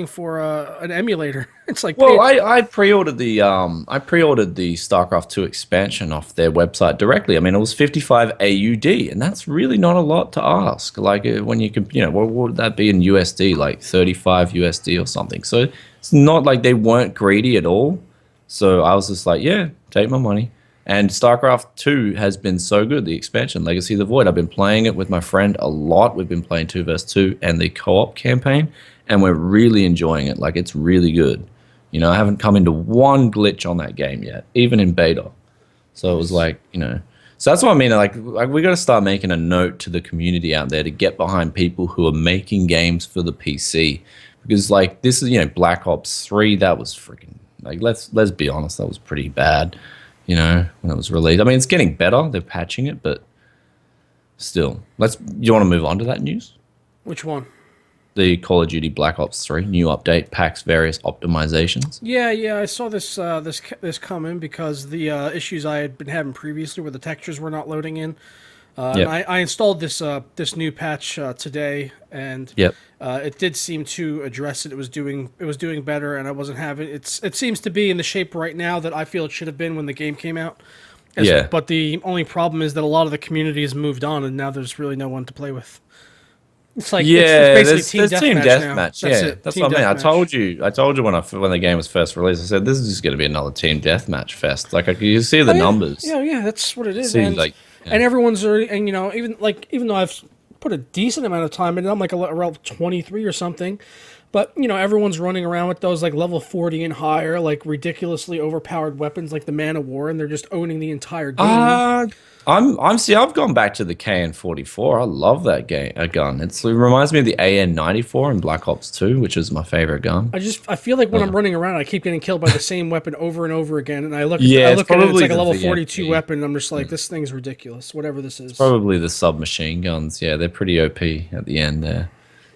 for an emulator. It's like I pre-ordered the StarCraft 2 expansion off their website directly. I mean, it was 55 AUD, and that's really not a lot to ask. Like when you can, what would that be in USD? Like 35 USD or something. So it's not like they weren't greedy at all. So I was just like, yeah, take my money. And StarCraft 2 has been so good, the expansion, Legacy of the Void. I've been playing it with my friend a lot. We've been playing 2 vs 2 and the co-op campaign, and we're really enjoying it. Like, it's really good. I haven't come into one glitch on that game yet, even in beta. So it was like, So that's what I mean. Like we got to start making a note to the community out there to get behind people who are making games for the PC. Because, like, this is, Black Ops 3, that was freaking... Like, let's be honest, that was pretty bad. When it was released. I mean, it's getting better. They're patching it, but still. You want to move on to that news? Which one? The Call of Duty Black Ops 3 new update packs various optimizations. Yeah, I saw this come in because the issues I had been having previously where the textures were not loading in. And I installed this new patch today, and it did seem to address it. It was doing better, and I wasn't having it seems to be in the shape right now that I feel it should have been when the game came out. But the only problem is that a lot of the community has moved on, and now there's really no one to play with. It's like it's basically team deathmatch. That's what I mean. I told you when the game was first released. I said this is just going to be another team deathmatch fest. Like you see the numbers. Yeah, that's what it is. And everyone's already, and even though I've put a decent amount of time in it, I'm like around 23 or something. But everyone's running around with those like level 40 and higher, like ridiculously overpowered weapons like the Man of War, and they're just owning the entire game. I've gone back to the KN-44. I love that gun. It reminds me of the AN-94 in Black Ops 2, which is my favorite gun. I feel like when I'm running around, I keep getting killed by the same weapon over and over again, and I look at it, it's like a level 42 weapon, and I'm just like, this thing's ridiculous, whatever this is. It's probably the submachine guns. Yeah, they're pretty OP at the end there.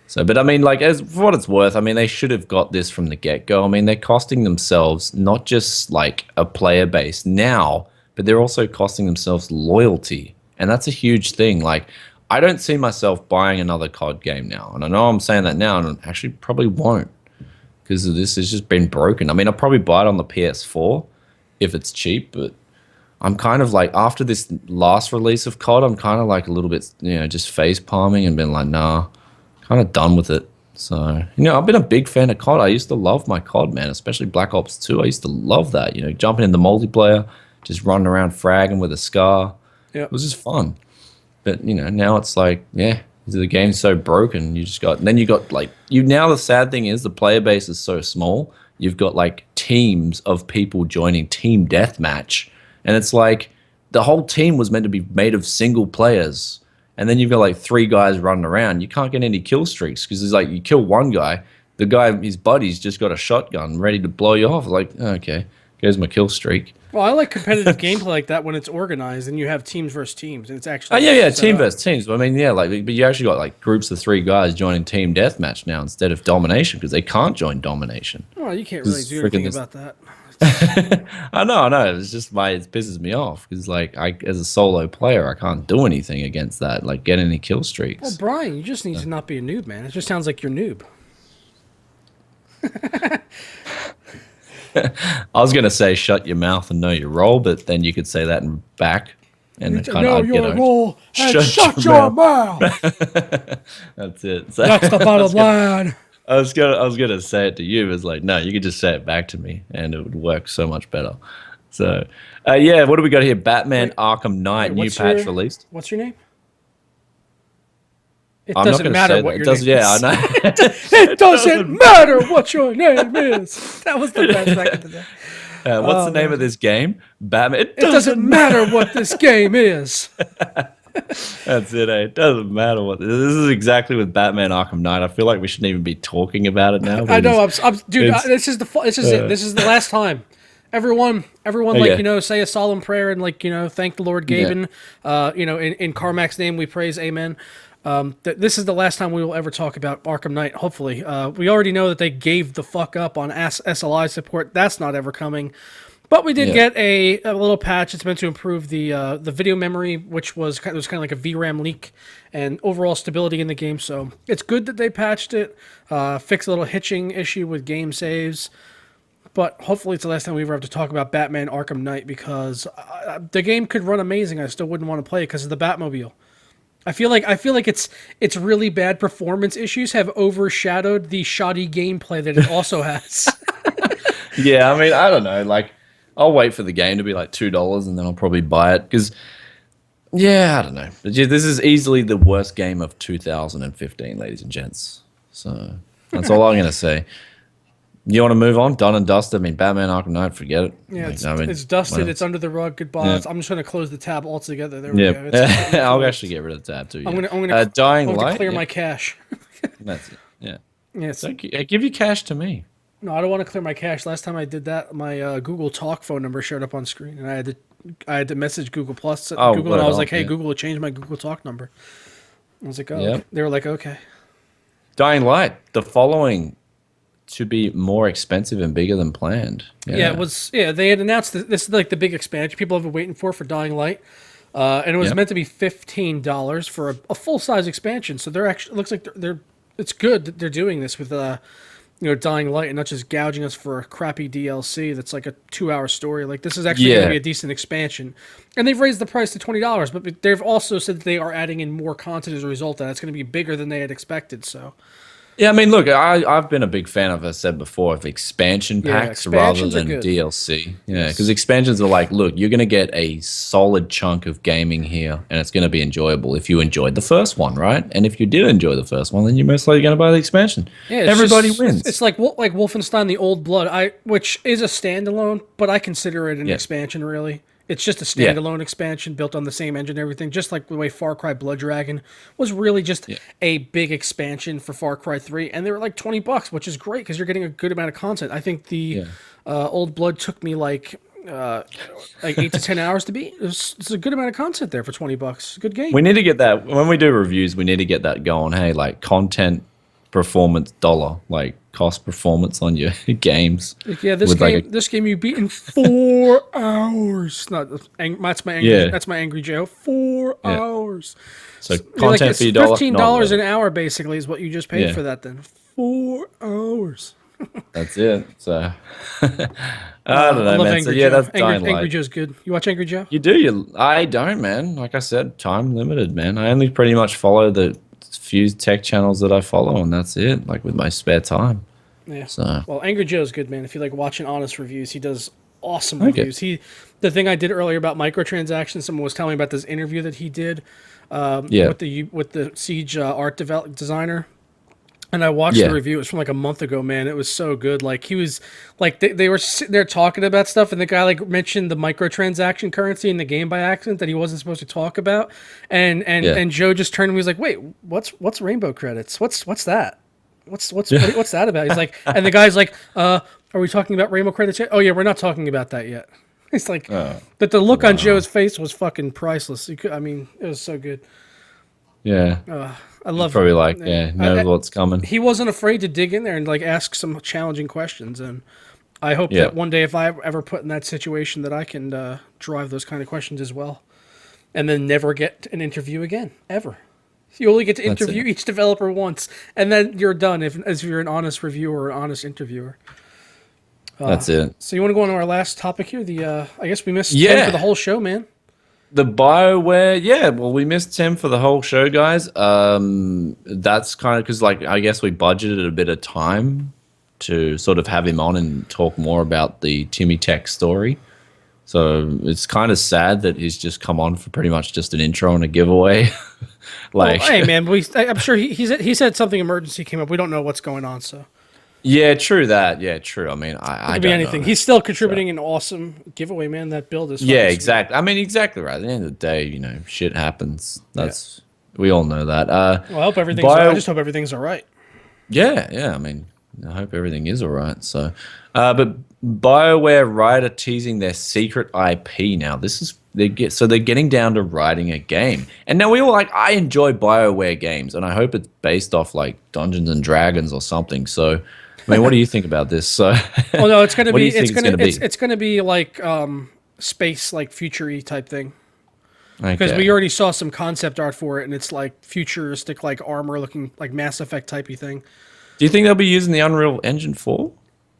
So, but I mean, like, as for what it's worth, I mean, they should have got this from the get-go. I mean, they're costing themselves not just like a player base now, but they're also costing themselves loyalty. And that's a huge thing. Like, I don't see myself buying another COD game now. And I know I'm saying that now, and I actually probably won't because this has just been broken. I mean, I'll probably buy it on the PS4 if it's cheap, but I'm kind of like, after this last release of COD, I'm kind of like a little bit, just face palming and being like, nah, kind of done with it. So, I've been a big fan of COD. I used to love my COD, man, especially Black Ops 2. I used to love that, jumping in the multiplayer, just running around fragging with a scar. Yeah, it was just fun. But now it's like, the game's so broken. Now the sad thing is the player base is so small. You've got like teams of people joining team deathmatch, and it's like the whole team was meant to be made of single players, and then you've got like 3 guys running around. You can't get any kill streaks because it's like you kill one guy, his buddy's just got a shotgun ready to blow you off. Like, okay. Here's my kill streak. Well, I like competitive gameplay like that when it's organized and you have teams versus teams and it's Oh actually. yeah, set team up. versus teams. I mean, yeah, like, but you actually got like groups of 3 guys joining team deathmatch now instead of domination because they can't join domination. Well, you can't really Just do freaking anything this- about that. I know. It's just it pisses me off because like as a solo player, I can't do anything against that. Like get any kill streaks. Well, Brian, you just need to not be a noob, man. It just sounds like you're noob. I was gonna say shut your mouth and know your role, but then you could say that in back, and it kind of role and shut your your mouth. That's it. So, That's the bottom line. I was gonna say it to you. It's like no, you could just say it back to me, and it would work so much better. So, yeah, what do we got here? Batman Arkham Knight new patch released. What's your name? It I'm not doesn't gonna matter say what that. your It does, name yeah, is. I know. It doesn't matter what your name is. That was the best back in the day. What's the name of this game? Batman. It doesn't matter what this game is. That's it. It doesn't matter what. This is exactly with Batman Arkham Knight. I feel like we shouldn't even be talking about it now. I know. Dude. it's- This is it. This is the last time. Everyone, like Okay. say a solemn prayer and like thank the Lord Gaben. In Carmack's name we praise, amen. This is the last time we will ever talk about Arkham Knight. Hopefully, we already know that they gave the fuck up on SLI support. That's not ever coming. But we did get a little patch. It's meant to improve the video memory, which was kind of like a VRAM leak and overall stability in the game. So it's good that they patched it, fixed a little hitching issue with game saves. But hopefully it's the last time we ever have to talk about Batman Arkham Knight because the game could run amazing. I still wouldn't want to play it because of the Batmobile. I feel like its really bad performance issues have overshadowed the shoddy gameplay that it also has. Yeah, I mean, I don't know. Like, I'll wait for the game to be like $2 and then I'll probably buy it because, yeah, I don't know. But yeah, this is easily the worst game of 2015, ladies and gents. So that's all I'm gonna say. You want to move on? Done and dusted. I mean, Batman Arkham Knight, forget it. Yeah, Like, it's dusted. what It's else? under the rug. Goodbye. Yeah. I'm just going to close the tab altogether. There we go. Yeah, I'll actually get rid of the tab too. Yeah. I'm gonna Dying I'm gonna Light. clear Yeah, my cache. that's it. Yeah. Yeah, So give your cash to me. no, I don't want to clear my cache. Last time I did that, my Google Talk phone number showed up on screen, and I had to message Google Plus, Google, and I was well, like, "Hey, yeah. Google, change my Google Talk number." I was like, "Oh," Yeah. okay. They were like, "Okay." Dying Light. The following to be more expensive and bigger than planned. Yeah, it was. Yeah, they had announced this is like the big expansion people have been waiting for Dying Light, and it was meant to be $15 for a full size expansion. So they're actually, it looks like they're it's good that they're doing this with Dying Light and not just gouging us for a crappy DLC that's like a 2-hour story. Like this is actually going to be a decent expansion, and they've raised the price to $20. But they've also said that they are adding in more content as a result. That it's going to be bigger than they had expected. So. Yeah, I mean, look, I've been a big fan of, as I said before, of expansion packs rather expansions are than good. DLC. Yeah, because expansions are like, look, you're going to get a solid chunk of gaming here, and it's going to be enjoyable if you enjoyed the first one, right? And if you did enjoy the first one, then you're most likely going to buy the expansion. Yeah, Everybody wins. It's like Wolfenstein: The Old Blood, which is a standalone, but I consider it an expansion. Really, it's just a standalone expansion built on the same engine and everything. Just like the way Far Cry Blood Dragon was really just a big expansion for Far Cry 3, and they were like $20, which is great because you're getting a good amount of content. I think the Old Blood took me like 8 to 10 hours to beat. It's a good amount of content there for $20. Good game. We need to get that, when we do reviews, we need to get that going. Hey, like content, performance, dollar, like cost performance on your games. Yeah, this game you beat in 4 hours. That's my angry Joe. 4 hours. So content for your dollar. $15 an hour basically is what you just paid for that. Then 4 hours. That's it. So I don't know, man. So Joe. that's Dying Light. Angry Joe's good. You watch Angry Joe? You do. I don't, man. Like I said, time limited, man. I only pretty much follow the few tech channels that I follow, and that's it. Like with my spare time. Yeah. So well, Angry Joe's good, man. If you like watching honest reviews, he does awesome reviews. The thing I did earlier about microtransactions, someone was telling me about this interview that he did with the Siege art designer. And I watched the review. It was from like a month ago, man. It was so good. Like he was like they were sitting there talking about stuff, and the guy like mentioned the microtransaction currency in the game by accident that he wasn't supposed to talk about. And Joe just turned and he was like, "Wait, what's rainbow credits? What's that? What's that about?" He's like, and the guy's like, Are we talking about Rainbow credits yet? Oh yeah, we're not talking about that yet. It's like, Oh, but the look on Joe's face was fucking priceless. I mean, it was so good. yeah. I love Probably it. like, knows what's coming. He wasn't afraid to dig in there and like ask some challenging questions, and I hope Yeah. that one day if I ever put in that situation that I can drive those kind of questions as well, and then never get an interview again ever. You only get to That's interview it. each developer once, and then you're done. If you're an honest reviewer or an honest interviewer. That's it. So you want to go on to our last topic here? I guess we missed Tim Yeah. for the whole show, man. The Bioware, yeah. Well, we missed Tim for the whole show, guys. That's kind of because, like, I guess we budgeted a bit of time to sort of have him on and talk more about the Timmy Tech story. So it's kind of sad that he's just come on for pretty much just an intro and a giveaway. Like, Well, hey, man, I'm sure he said something emergency came up. We don't know what's going on, so yeah, true that. Yeah, true. I mean, it I could be don't anything. know. He's still contributing an awesome giveaway, man. That build is Yeah, fucking exactly. I mean, exactly right. At the end of the day, shit happens. That's we all know that. sweet. Well, I hope everything's. I just hope everything's all right. Yeah. I mean, I hope everything is all right. So, but BioWare writer teasing their secret IP now. They're getting down to writing a game, and now we all I enjoy BioWare games, and I hope it's based off like Dungeons and Dragons or something. So, I mean, what do you think about this? So, Well, no, it's gonna what do be. you think It's gonna be like space, like future-y type thing. Because Okay. we already saw some concept art for it, and it's like futuristic, like armor looking, like Mass Effect typey thing. Do you think they'll be using the Unreal Engine 4?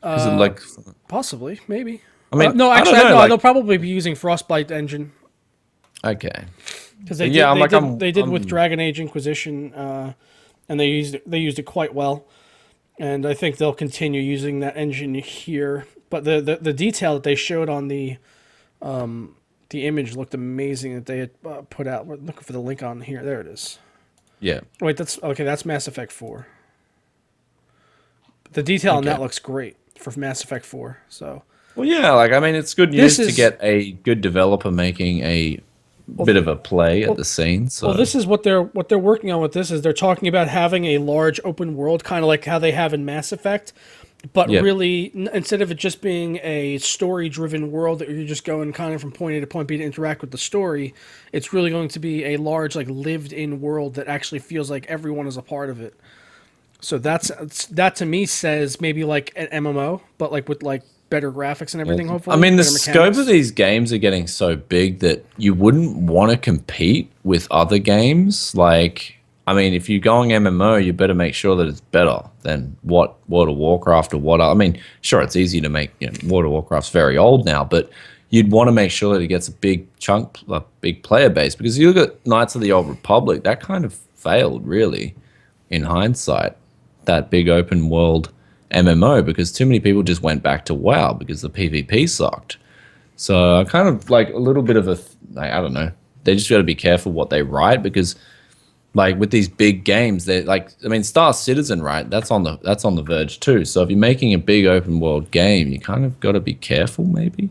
Is it like? Possibly, maybe. I mean, no, I don't actually, know, they'll probably be using Frostbite engine Okay. because they Yeah, they did with Dragon Age Inquisition, and they used it quite well. And I think they'll continue using that engine here. But the detail that they showed on the image looked amazing that they had put out. We're looking for the link on here. There it is. Yeah. Wait, that's Mass Effect 4. The detail on that Okay. looks great for Mass Effect 4. So Well, yeah. Like, I mean, it's good This news to is- get a good developer making a bit of a play at the scene. So. well, this is what they're working on with this is they're talking about having a large open world, kind of like how they have in Mass Effect, but Yep. really instead of it just being a story-driven world that you're just going kind of from point A to point B to interact with the story, it's really going to be a large, like lived-in world that actually feels like everyone is a part of it. So that to me says maybe like an MMO, but like with like better graphics and everything. Hopefully, I mean, the better scope mechanics. of these games are getting so big that you wouldn't want to compete with other games. Like, I mean, if you're going MMO, you better make sure that it's better than what World of Warcraft or what. I mean, sure, it's easy to make. World of Warcraft's very old now, but you'd want to make sure that it gets a big chunk, a big player base. Because you look at Knights of the Old Republic, that kind of failed, really, in hindsight. That big open world MMO, because too many people just went back to WoW because the PvP sucked. So I kind of like a little bit of I don't know. They just got to be careful what they write because, like with these big games, they're like, I mean, Star Citizen, right? That's on the verge too. So if you're making a big open world game, you kind of got to be careful, maybe,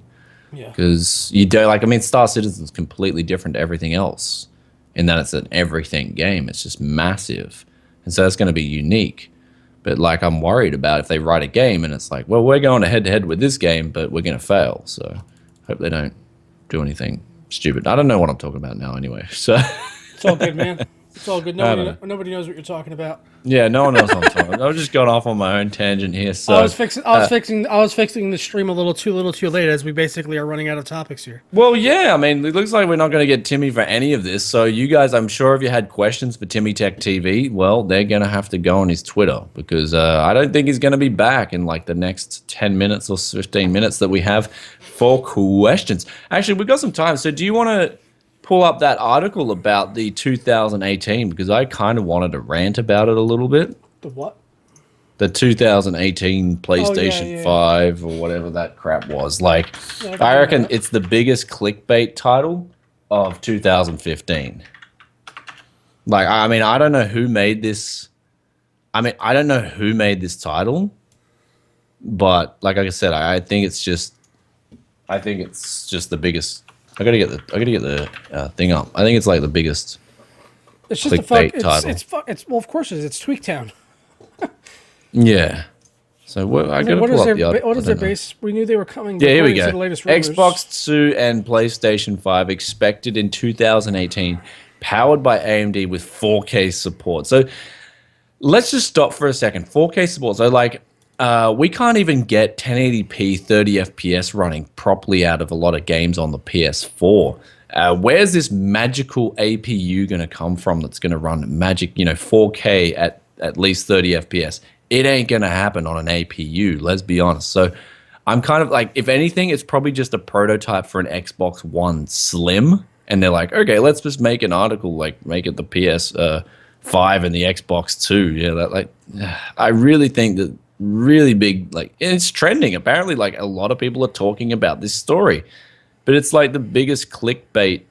Yeah. because you don't like. I mean, Star Citizen's completely different to everything else, in that it's an everything game. It's just massive, and so that's going to be unique. But like, I'm worried about if they write a game and it's like, well, we're going head to head with this game, but we're going to fail. So hope they don't do anything stupid. I don't know what I'm talking about now anyway. So It's all good, man. It's all good. don't Nobody knows what you're talking about. yeah, no one knows what I'm talking about. I was just going off on my own tangent here. So I was fixing the stream a little too late as we basically are running out of topics here. well, yeah, I mean, it looks like we're not going to get Timmy for any of this. So you guys, I'm sure if you had questions for TimmyTechTV, well, they're going to have to go on his Twitter because I don't think he's going to be back in like the next 10 minutes or 15 minutes that we have for questions. Actually, we've got some time. So do you want to pull up that article about the 2018? Because I kind of wanted to rant about it a little bit. The what? The 2018 PlayStation yeah. 5 or whatever that crap was. Like, Yeah, I reckon it's the biggest clickbait title of 2015. Like, I mean, I don't know who made this. I mean, I don't know who made this title, but like I said, I think it's just the biggest. I gotta get the thing up. I think it's like the biggest. It's just a clickbait fuck. title. It's well, of course it is. It's Tweaktown. Yeah. So I got to pull up the article. What is their base? We knew they were coming. Yeah, here we go. The latest rumors. Xbox 2 and PlayStation 5 expected in 2018, powered by AMD with 4K support. So let's just stop for a second. 4K support. So like, we can't even get 1080p 30 FPS running properly out of a lot of games on the PS4. Where's this magical APU going to come from that's going to run magic, 4K at least 30 FPS? It ain't going to happen on an APU, let's be honest. So I'm kind of like, if anything, it's probably just a prototype for an Xbox One Slim. And they're like, okay, let's just make an article, like make it the PS5 and the Xbox Two. Yeah, I really think that really big, like, and it's trending. Apparently, like, a lot of people are talking about this story. But it's like the biggest clickbait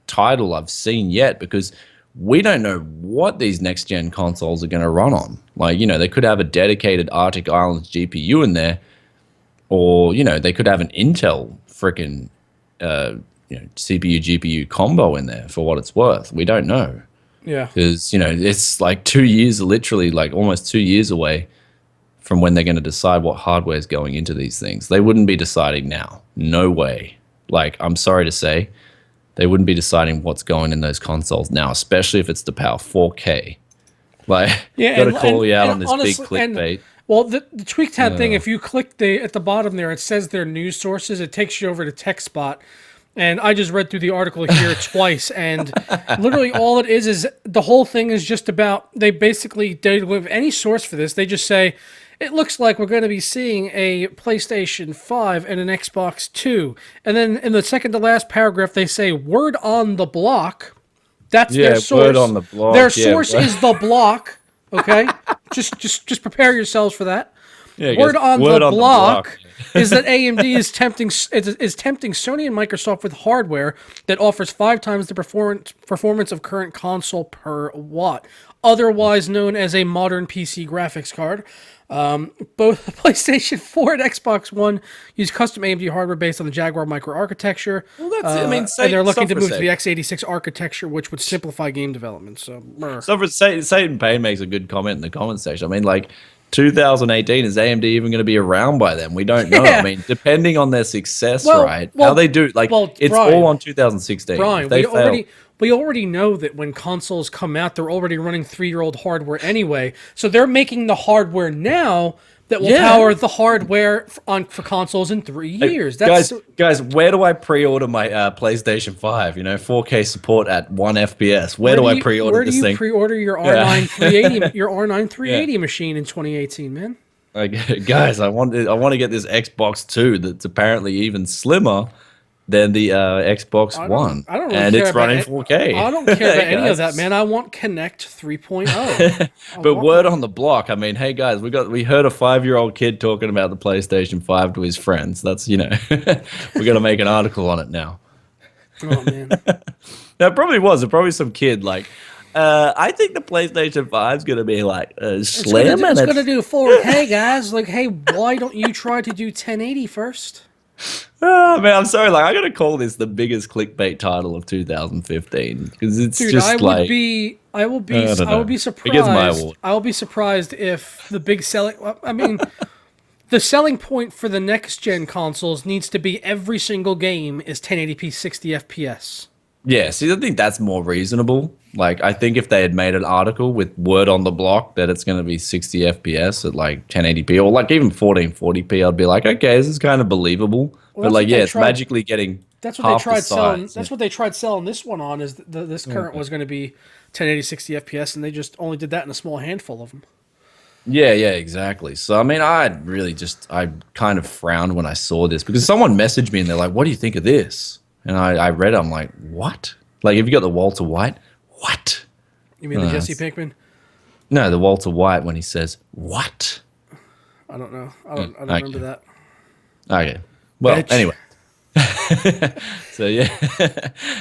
title I've seen yet, because we don't know what these next-gen consoles are going to run on. Like, they could have a dedicated Arctic Islands GPU in there, or, they could have an Intel freaking, CPU, GPU combo in there for what it's worth. We don't know. Yeah. Because, it's like 2 years, literally, like almost 2 years away from when they're going to decide what hardware is going into these things. They wouldn't be deciding now. No way. Like, I'm sorry to say, they wouldn't be deciding what's going in those consoles now, especially if it's to power 4K. Like, got to call you out on this big clickbait. Well, the tweak tab thing, if you click at the bottom there, it says their news sources. It takes you over to TechSpot. And I just read through the article here twice, and literally all it is the whole thing is just about, they don't have any source for this. They just say, it looks like we're going to be seeing a PlayStation 5 and an Xbox 2. And then in the second to last paragraph, they say, word on the block. That's their source. Word on the block. Their source is the block. Okay? just prepare yourselves for that. Yeah, word on the block is that AMD is tempting Sony and Microsoft with hardware that offers 5 times the performance of current console per watt, otherwise known as a modern PC graphics card. Both the PlayStation 4 and Xbox One use custom AMD hardware based on the Jaguar microarchitecture. Well, and they're looking to move to the x86 architecture, which would simplify game development. So for Satan Payne makes a good comment in the comment section. I mean, like, 2018, is AMD even going to be around by then? We don't know. Yeah. I mean, depending on their success, how they do, like, it's Brian, all on 2016. Brian, we already know that when consoles come out, they're already running 3-year-old hardware anyway. So they're making the hardware now that will power the hardware for consoles in 3 years. Guys, where do I pre-order my PlayStation 5? 4K support at 1 FPS. Where do I pre-order this thing? Where do you pre-order your R9 380 your R9 380 machine in 2018, man? Guys, I want to get this Xbox 2 that's apparently even slimmer than the Xbox One. I don't really and care it's running about 4K. I don't care about any of that, man. I want Connect 3.0. But word on the block. I mean, hey guys, we heard a 5-year-old kid talking about the PlayStation 5 to his friends. That's we got to make an article on it now. Oh man. No, it probably was. It probably some kid like. I think the PlayStation 5 is going to be like slim. It's going to do 4K, guys. Like, hey, why don't you try to do 1080 first? Oh man, I'm sorry. Like, I gotta call this the biggest clickbait title of 2015 because it's just I will be surprised. It gets my award. I will be surprised if the big selling. I mean, the selling point for the next gen consoles needs to be every single game is 1080p 60 FPS. Yeah, see, I think that's more reasonable. Like, I think if they had made an article with word on the block that it's going to be 60 FPS at like 1080p or like even 1440p, I'd be like, okay, this is kind of believable. Well, but like, it's magically getting that's what they tried selling. That's what they tried selling this one on. Is this current was going to be 1080 60 FPS, and they just only did that in a small handful of them. Yeah, exactly. So I mean, I kind of frowned when I saw this because someone messaged me and they're like, "What do you think of this?" And I read it, I'm like, what? Like, have you got the Walter White? What? You mean the Jesse Pinkman? No, the Walter White when he says, what? I don't know. I don't remember that. Okay. Well, anyway. So, yeah.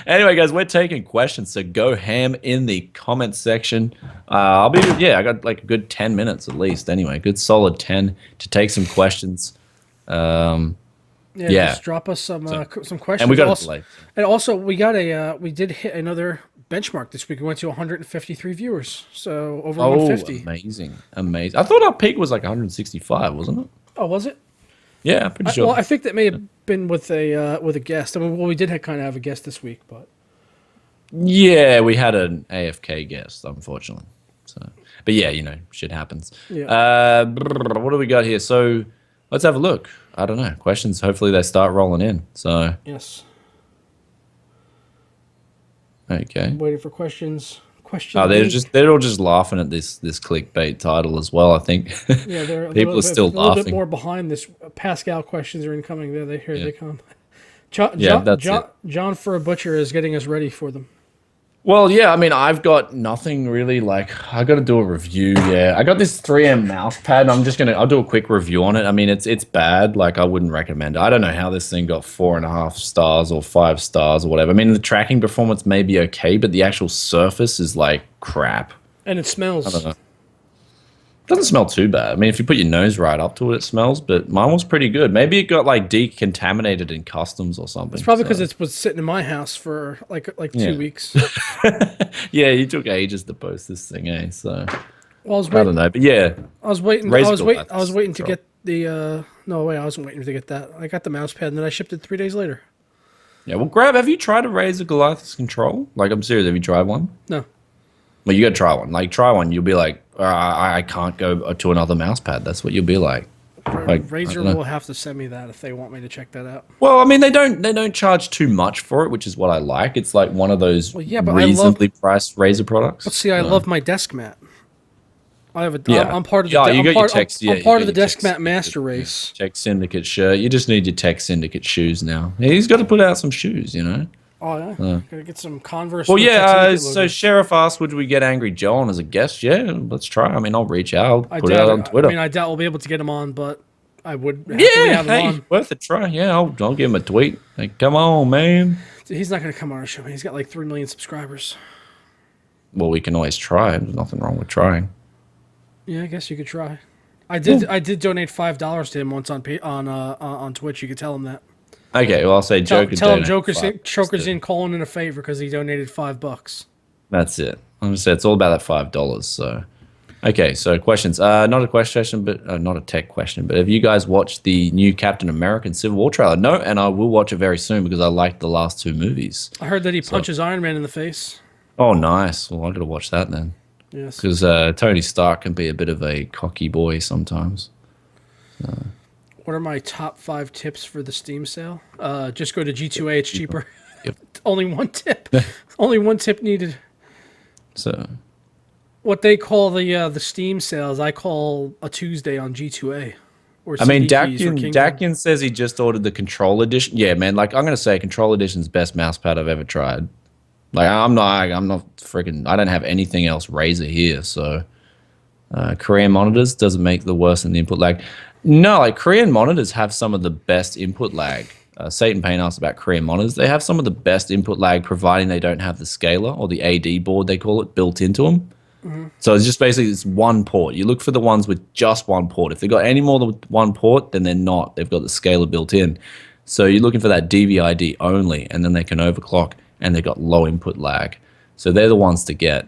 Anyway, guys, we're taking questions, so go ham in the comment section. I got like a good 10 minutes at least anyway. Good solid 10 to take some questions. Just drop us some questions. And we got we did hit another benchmark this week. We went to 153 viewers, so over Oh, 150. amazing. I thought our peak was like 165, wasn't it? Oh, was it? Yeah, pretty sure. Well, I think that may have been with a guest. I mean, well, we did kind of have a guest this week, but Yeah, we had an AFK guest, unfortunately. So, but yeah, shit happens. Yeah. What do we got here? So let's have a look. I don't know. Questions. Hopefully they start rolling in. So yes. okay. Waiting for questions. Oh, they're all just laughing at this clickbait title as well. I think. Yeah, they're People are still a little bit laughing. more behind this. Pascal questions are incoming. There, they come. That's it. John for a Butcher is getting us ready for them. Well, yeah, I mean, I've got nothing really, like, I got to do a review, yeah. I got this 3M mouse pad, and I'll do a quick review on it. I mean, it's bad, like, I wouldn't recommend it. I don't know how this thing got 4.5 stars or 5 stars or whatever. I mean, the tracking performance may be okay, but the actual surface is, like, crap. And it smells. I don't know. Doesn't smell too bad. I mean, if you put your nose right up to it, it smells, but mine was pretty good. Maybe it got, like, decontaminated in customs or something. It's probably because it was sitting in my house for, like 2 weeks. Yeah, you took ages to post this thing, eh? So Well, I don't know, but yeah, I was waiting to control. get the. No way, I wasn't waiting to get that. I got the mouse pad and then I shipped it 3 days later. Yeah, well, have you tried a Razer Goliath's control? Like, I'm serious, have you tried one? No. Well, you gotta try one. Like, try one, you'll be like, I can't go to another mouse pad. That's what you'll be like. Razer will have to send me that if they want me to check that out. Well, I mean, they don't charge too much for it, which is what I like. It's like one of those reasonably priced Razer products. But see, I love my desk mat. I have a. Yeah. I'm part of the. Yeah, you I'm got part, your Tech- I'm, yeah, I'm you part got of the your desk Tech mat Syndicate, master race. Tech Syndicate shirt. You just need your Tech Syndicate shoes now. Yeah, he's got to put out some shoes, Oh yeah, gotta get some Converse. Well, with yeah. Tech Syndicate So logo. Sheriff asked, "Would we get Angry Joe on as a guest?" Yeah, let's try. I mean, I'll reach out. I Put it out on Twitter. I mean, I doubt we'll be able to get him on, but I would happily have him hey, on. worth a try. Yeah, I'll give him a tweet. Like, come on, man. He's not gonna come on our show. He's got like 3 million subscribers. Well, we can always try. There's nothing wrong with trying. Yeah, I guess you could try. I did donate $5 to him once on Twitch. You could tell him that. Okay, well, I'll say Tell Joker. him Joker's in calling in a favor because he donated $5. That's it. I'm gonna say it's all about that $5. So, okay. So questions. Not a question, but not a tech question. But have you guys watched the new Captain America Civil War trailer? No, and I will watch it very soon because I liked the last 2 movies. I heard that he punches Iron Man in the face. Oh, nice. Well, I gotta watch that then. Yes. Because Tony Stark can be a bit of a cocky boy sometimes. What are my top 5 tips for the Steam sale? Just go to G2A. It's cheaper. Yep. Only one tip. Only one tip needed. So, What they call the Steam sales, I call a Tuesday on G2A. Or I mean, CD keys or Kingdom. Dakian says he just ordered the Control Edition. Yeah, man. Like, I'm gonna say Control Edition's best mouse pad I've ever tried. Like, I'm not freaking. I don't have anything else Razer here. So, Korean monitors doesn't make the worse in the input lag. No, like Korean monitors have some of the best input lag. Satan Payne asked about Korean monitors. They have some of the best input lag, providing they don't have the scaler or the AD board they call it built into them. Mm-hmm. So it's just basically it's one port. You look for the ones with just one port. If they've got any more than one port, then they're not. They've got the scaler built in. So you're looking for that DVI-D only, and then they can overclock, and they've got low input lag. So they're the ones to get.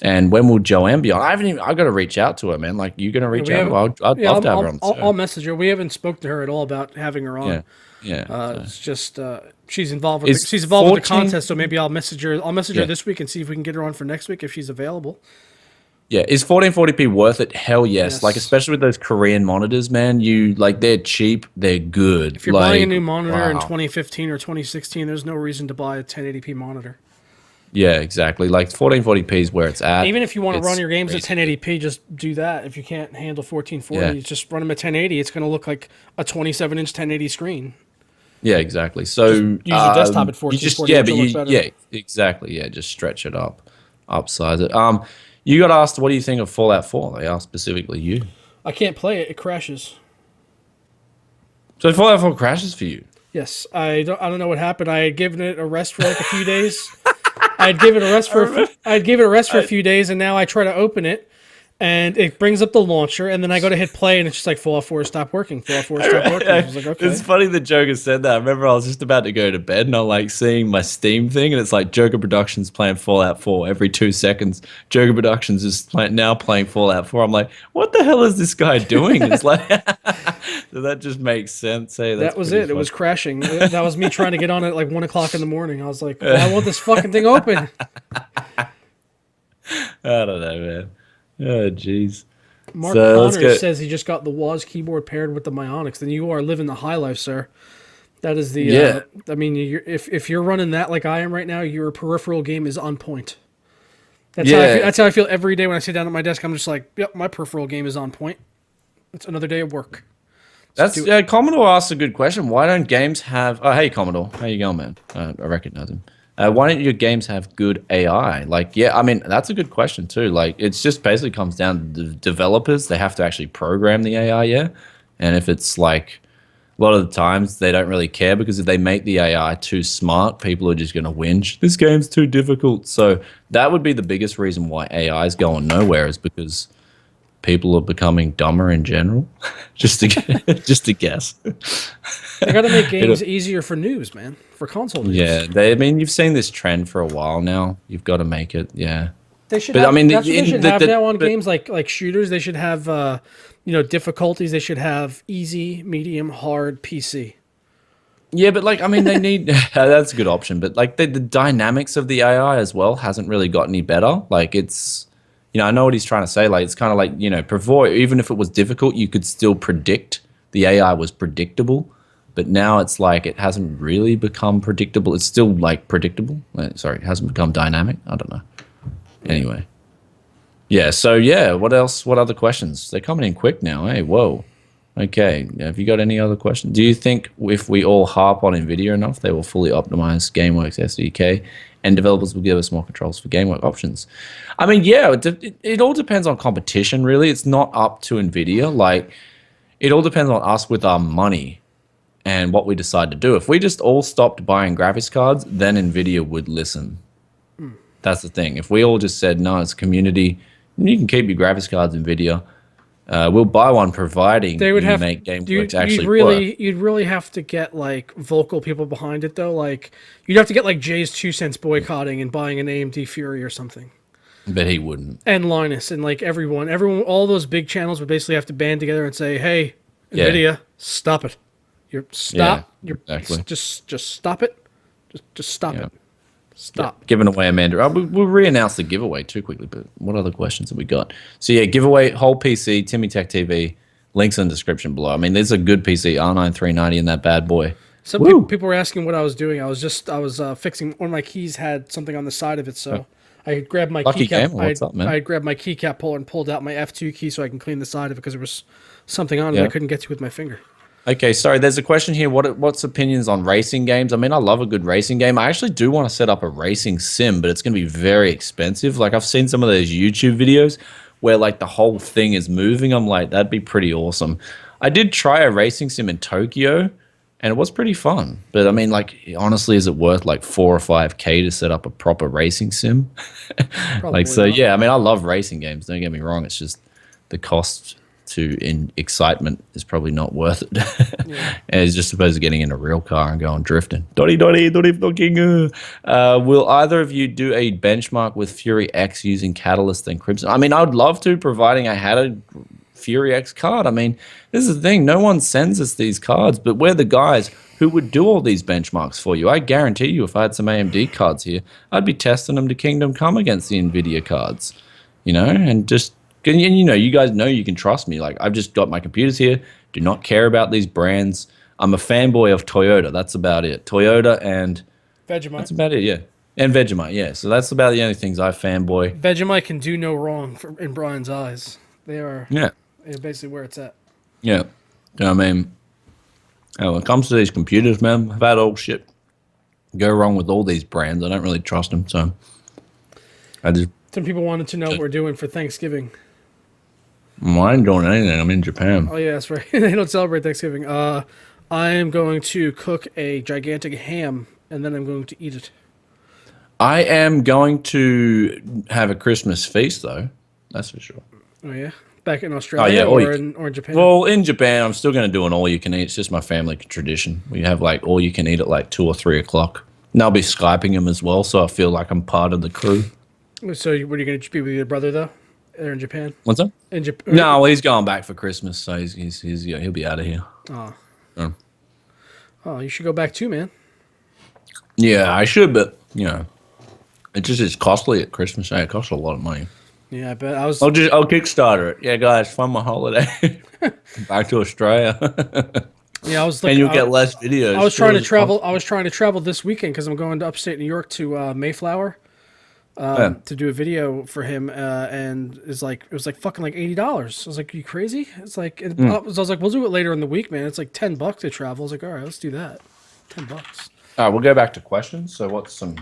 And when will Joanne be on? I got to reach out to her, man. Like, you going to reach out? I'd love to have her on the show. I'll message her. We haven't spoke to her at all about having her on. Yeah. It's just she's involved with the contest, so maybe I'll message her. I'll message her this week and see if we can get her on for next week if she's available. Yeah, is 1440p worth it? Hell yes. Like, especially with those Korean monitors, man. They're cheap, they're good. If you're buying a new monitor in 2015 or 2016, there's no reason to buy a 1080p monitor. Yeah, exactly. Like 1440p is where it's at. Even if you want to run your games at 1080p, just do that. If you can't handle 1440, just run them at 1080. It's going to look like a 27-inch 1080 screen. Yeah, exactly. So use your desktop at 1440. Yeah, exactly. Yeah, just stretch it up, upsize it. You got asked, what do you think of Fallout 4? They asked specifically you. I can't play it. It crashes. So Fallout 4 crashes for you? Yes. I don't know what happened. I had given it a rest for like a few days. I'd give it a rest for a few days, and now I try to open it, and it brings up the launcher, and then I go to hit play, and it's just like Fallout 4 stop working. Fallout 4 stop working. I was like, okay. It's funny that Joker said that. I remember I was just about to go to bed and I'm like seeing my Steam thing and it's like Joker Productions playing Fallout 4 every 2 seconds. Joker Productions is now playing Fallout 4. I'm like, what the hell is this guy doing? It's like, so that just makes sense. Hey, that was it. It was crashing. That was me trying to get on at like 1 o'clock in the morning. I was like, well, I want this fucking thing open. I don't know, man. Oh, jeez. Mark Connors says he just got the Woz keyboard paired with the Myonics. Then you are living the high life, sir. That is the. I mean, if you're running that like I am right now, your peripheral game is on point. That's how I feel every day when I sit down at my desk. I'm just like, yep, my peripheral game is on point. It's another day of work. Commodore asked a good question. Why don't games have? Oh, hey, Commodore, how you going, man? I recognize him. Why don't your games have good AI? Like, yeah, I mean, that's a good question too. Like, it's just basically comes down to the developers. They have to actually program the AI, yeah. And if it's like, a lot of the times they don't really care because if they make the AI too smart, people are just going to whinge. This game's too difficult. So that would be the biggest reason why AI is going nowhere is because people are becoming dumber in general. just to guess. They got to make games easier for noobs, man. For console noobs. Yeah, I mean, you've seen this trend for a while now. You've got to make it, yeah. They should. But have, I mean, that's what they should have now on games like shooters. They should have, difficulties. They should have easy, medium, hard, PC. Yeah, but like, I mean, they need that's a good option. But like, the dynamics of the AI as well hasn't really got any better. Like, it's. I know what he's trying to say. Like, it's kind of like, even if it was difficult, you could still predict. The AI was predictable, but now it's like it hasn't really become predictable. It's still like predictable. Sorry, it hasn't become dynamic. I don't know. Anyway. Yeah, so yeah, what else? What other questions? They're coming in quick now. Hey, whoa. Okay, have you got any other questions? Do you think if we all harp on NVIDIA enough, they will fully optimize GameWorks SDK and developers will give us more controls for GameWorks options? I mean, yeah, it all depends on competition, really. It's not up to NVIDIA. Like, it all depends on us with our money and what we decide to do. If we just all stopped buying graphics cards, then NVIDIA would listen. That's the thing. If we all just said, no, it's a community, you can keep your graphics cards, NVIDIA. We'll buy one providing they would have, make GameWorks actually work. You'd really have to get like vocal people behind it though. Like you'd have to get like Jay's 2 cents boycotting and buying an AMD Fury or something. But he wouldn't. And Linus and like everyone, all those big channels would basically have to band together and say, "Hey, NVIDIA, stop it! Exactly. Just stop it! Just stop it! Stop." Yeah. Giving away Amanda. We'll re-announce the giveaway too quickly, but what other questions have we got? So yeah, giveaway, whole PC, TimmyTechTV, links in the description below. I mean, there's a good PC, R9 390 in that bad boy. Some people were asking what I was doing. I was fixing, one of my keys had something on the side of it, so I grabbed my keycap. What's up, man? I grabbed my keycap puller and pulled out my F2 key so I can clean the side of it because there was something on it I couldn't get to with my finger. Okay, sorry, there's a question here. What's opinions on racing games? I mean, I love a good racing game. I actually do want to set up a racing sim, but it's going to be very expensive. Like, I've seen some of those YouTube videos where, like, the whole thing is moving. I'm like, that'd be pretty awesome. I did try a racing sim in Tokyo, and it was pretty fun. But, I mean, like, honestly, is it worth, like, 4 or 5K to set up a proper racing sim? Like, so, yeah, I mean, I love racing games. Don't get me wrong. It's just the cost in excitement is probably not worth it. And it's just opposed to getting in a real car and going drifting. Will either of you do a benchmark with Fury X using Catalyst and Crimson? I mean, I would love to, providing I had a Fury X card. I mean, this is the thing. No one sends us these cards, but we're the guys who would do all these benchmarks for you. I guarantee you, if I had some AMD cards here, I'd be testing them to Kingdom Come against the NVIDIA cards, and just, and you guys know you can trust me. Like, I've just got my computers here, do not care about these brands. I'm a fanboy of Toyota. That's about it. Toyota and Vegemite. That's about it, yeah. And Vegemite, yeah. So that's about the only things I fanboy. Vegemite can do no wrong in Brian's eyes. They're basically where it's at. Yeah. I mean, when it comes to these computers, man, I've had all shit go wrong with all these brands. I don't really trust them, so I just... Some people wanted to know what we're doing for Thanksgiving. Well, I ain't doing anything. I'm in Japan. Oh, yeah, that's right. They don't celebrate Thanksgiving. I am going to cook a gigantic ham, and then I'm going to eat it. I am going to have a Christmas feast, though. That's for sure. Oh yeah, back in Australia yeah, or in Japan. Well, in Japan, I'm still going to do an all you can eat. It's just my family tradition. We have like all you can eat at like 2 or 3 o'clock. And I'll be Skyping him as well, so I feel like I'm part of the crew. So what are you going to be with your brother though? There in Japan. What's that? In Japan. No, well, he's going back for Christmas, so he'll be out of here. Oh, you should go back too, man. Yeah, I should, but it's costly at Christmas. Hey, it costs a lot of money. Yeah, I bet I was. I'll Kickstarter it. Yeah, guys, fund my holiday. Back to Australia. Yeah, I was. And you'll get less videos. I was trying to travel. I was trying to travel this weekend because I'm going to upstate New York to Mayflower to do a video for him, and it was like fucking like $80. I was like, you crazy? It's like I was like, we'll do it later in the week, man. It's like $10 to travel. I was like, all right, let's do that. $10. All right, we'll go back to questions. So what's some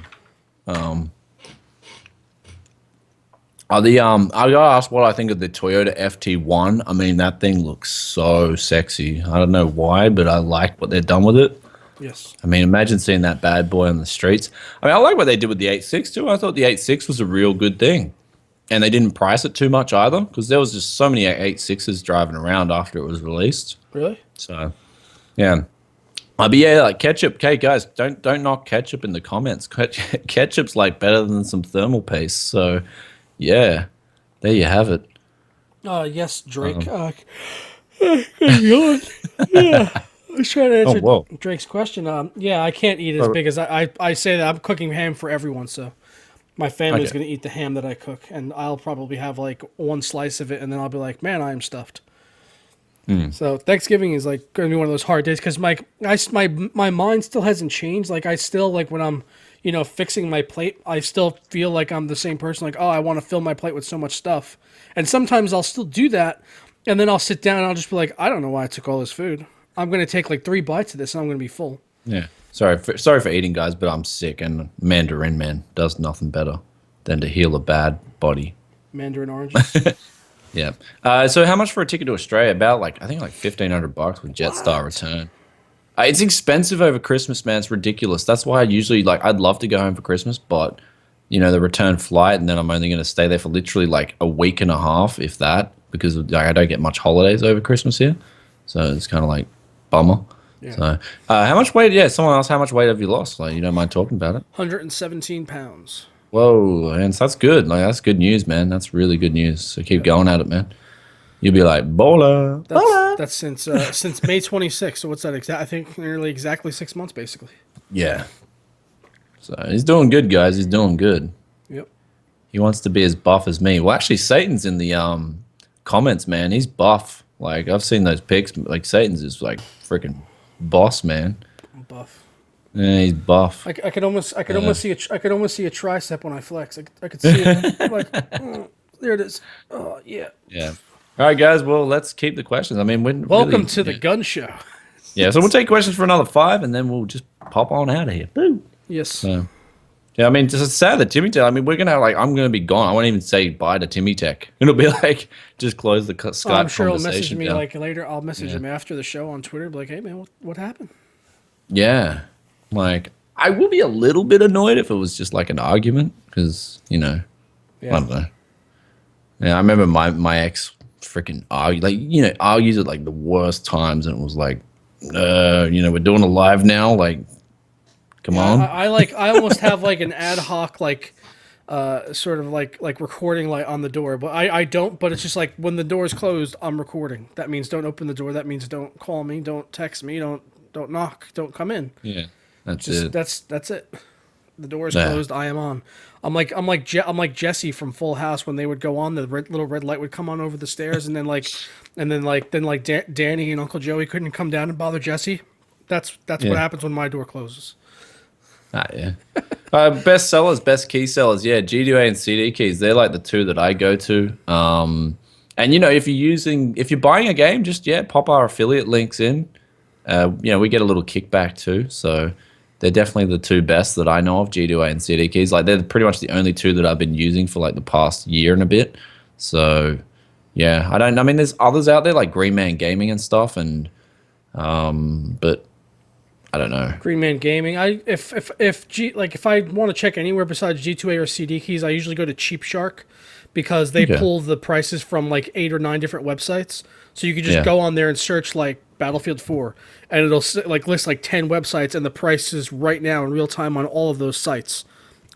I gotta ask what I think of the Toyota FT1. I mean, that thing looks so sexy. I don't know why, but I like what they've done with it. Yes. I mean, imagine seeing that bad boy on the streets. I mean, I like what they did with the 8.6 too. I thought the 8.6 was a real good thing. And they didn't price it too much either, because there was just so many 8.6s driving around after it was released. Really? So, yeah. But yeah, like ketchup. Okay, guys, don't knock ketchup in the comments. Ketchup's like better than some thermal paste. So, yeah, there you have it. Yes, Drake. Yeah. I was trying to answer Drake's question. Yeah, I can't eat as big as I say that I'm cooking ham for everyone, so my family's going to eat the ham that I cook, and I'll probably have like one slice of it, and then I'll be like, man, I am stuffed. So Thanksgiving is like going to be one of those hard days because my mind still hasn't changed. Like I still like when I'm fixing my plate, I still feel like I'm the same person. Like, oh, I want to fill my plate with so much stuff, and sometimes I'll still do that, and then I'll sit down and I'll just be like, I don't know why I took all this food. I'm going to take like 3 bites of this and I'm going to be full. Yeah. Sorry for eating, guys, but I'm sick, and Mandarin Man does nothing better than to heal a bad body. Mandarin oranges. Yeah. So how much for a ticket to Australia? About I think $1,500 with Jetstar return. It's expensive over Christmas, man. It's ridiculous. That's why I usually I'd love to go home for Christmas, but the return flight, and then I'm only going to stay there for literally like a week and a half, if that, because I don't get much holidays over Christmas here. So it's kind of like bummer. Yeah. So how much weight? Yeah, someone else. How much weight have you lost? You don't mind talking about it? 117 pounds. Whoa, man, so that's good. That's good news, man. That's really good news. So keep going at it, man. You'll be like, bowler. That's since May 26th. So what's that? I think nearly exactly 6 months, basically. Yeah. So he's doing good, guys. He's doing good. Yep. He wants to be as buff as me. Well, actually, Satan's in the comments, man. He's buff. I've seen those pics. Satan's is freaking boss, man. Buff. Yeah, he's buff. I could almost see a tricep when I flex. I could see it. There it is. Oh yeah. Yeah. All right, guys. Well, let's keep the questions. I mean, welcome to the gun show. Yeah. So we'll take questions for another 5, and then we'll just pop on out of here. Boom. Yes. So, yeah. I mean, it's sad that TimmyTech. I mean, we're gonna I'm gonna be gone. I won't even say bye to TimmyTech. It'll be just close the Skype I'm sure he'll conversation message me down. later. I'll message him after the show on Twitter. Be like, hey man, what happened? Yeah. I will be a little bit annoyed if it was just an argument, because, I don't know. Yeah, I remember my ex freaking argues at the worst times, and it was we're doing a live now, come on. I almost have an ad hoc sort of recording on the door, but I don't, but it's just when the door is closed, I'm recording. That means don't open the door. That means don't call me, don't text me, don't knock, don't come in. Yeah. That's it. The door is closed. I am on. I'm like Jesse from Full House when they would go on. The little red light would come on over the stairs, and then Danny and Uncle Joey couldn't come down and bother Jesse. That's what happens when my door closes. Yeah. Best sellers, best key sellers. Yeah, GDA and CD keys. They're the 2 that I go to. And if you're buying a game, just pop our affiliate links in. We get a little kickback too, so they're definitely the 2 best that I know of, G2A and CD keys. They're pretty much the only 2 that I've been using for the past year and a bit. So yeah, I mean there's others out there like Green Man Gaming and stuff, and but I don't know. Green Man Gaming. If I want to check anywhere besides G2A or CD keys, I usually go to Cheap Shark, because they Okay. pull the prices from like 8 or 9 different websites. So you could just Yeah. go on there and search like Battlefield 4, and it'll like list like 10 websites and the prices right now in real time on all of those sites.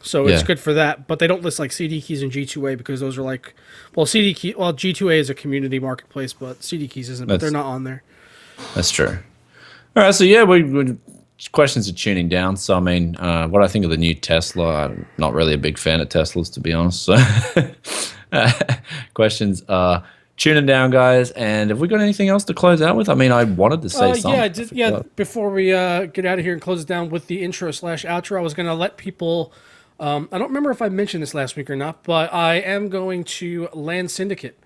So it's Yeah. good for that, but they don't list like CD keys and G2A because those are like, well, G2A is a community marketplace, but CD keys isn't. But they're That's- not on there. That's true. All right, so yeah, we questions are tuning down. So I mean, what I think of the new Tesla, I'm not really a big fan of Teslas, to be honest. So questions are tuning down, guys. And have we got anything else to close out with? I mean, I wanted to say something. Yeah, I did. Yeah, before we get out of here and close it down with the intro/outro, I was going to let people. I don't remember if I mentioned this last week or not, but I am going to Land Syndicate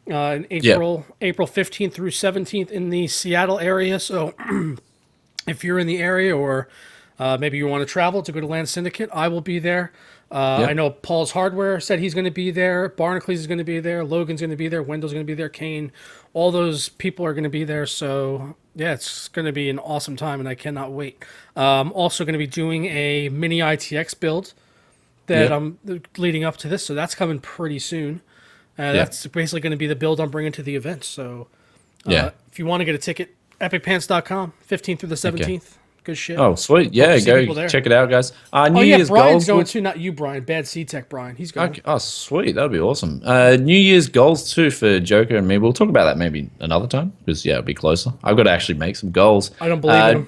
in April 15th through 17th in the Seattle area. So if you're in the area or maybe you want to travel to go to Land Syndicate, I will be there. I know Paul's Hardware said he's going to be there. Barnacles is going to be there. Logan's going to be there. Wendell's going to be there. Kane. All those people are going to be there. So, yeah, it's going to be an awesome time, and I cannot wait. Also going to be doing a mini ITX build that I'm leading up to this. So that's coming pretty soon. That's basically going to be the build I'm bringing to the event. So, if you want to get a ticket, epicpants.com, 15th through the 17th. Good shit. Oh, sweet. Yeah, go check it out, guys. New Year's Brian's goals. going too. Not you, Brian. Bad C-Tech Brian. He's going. Okay. Oh, sweet. That'd be awesome. New Year's goals, too, for Joker and me. We'll talk about that maybe another time because, yeah, it'll be closer. I've got to actually make some goals. I don't believe in them.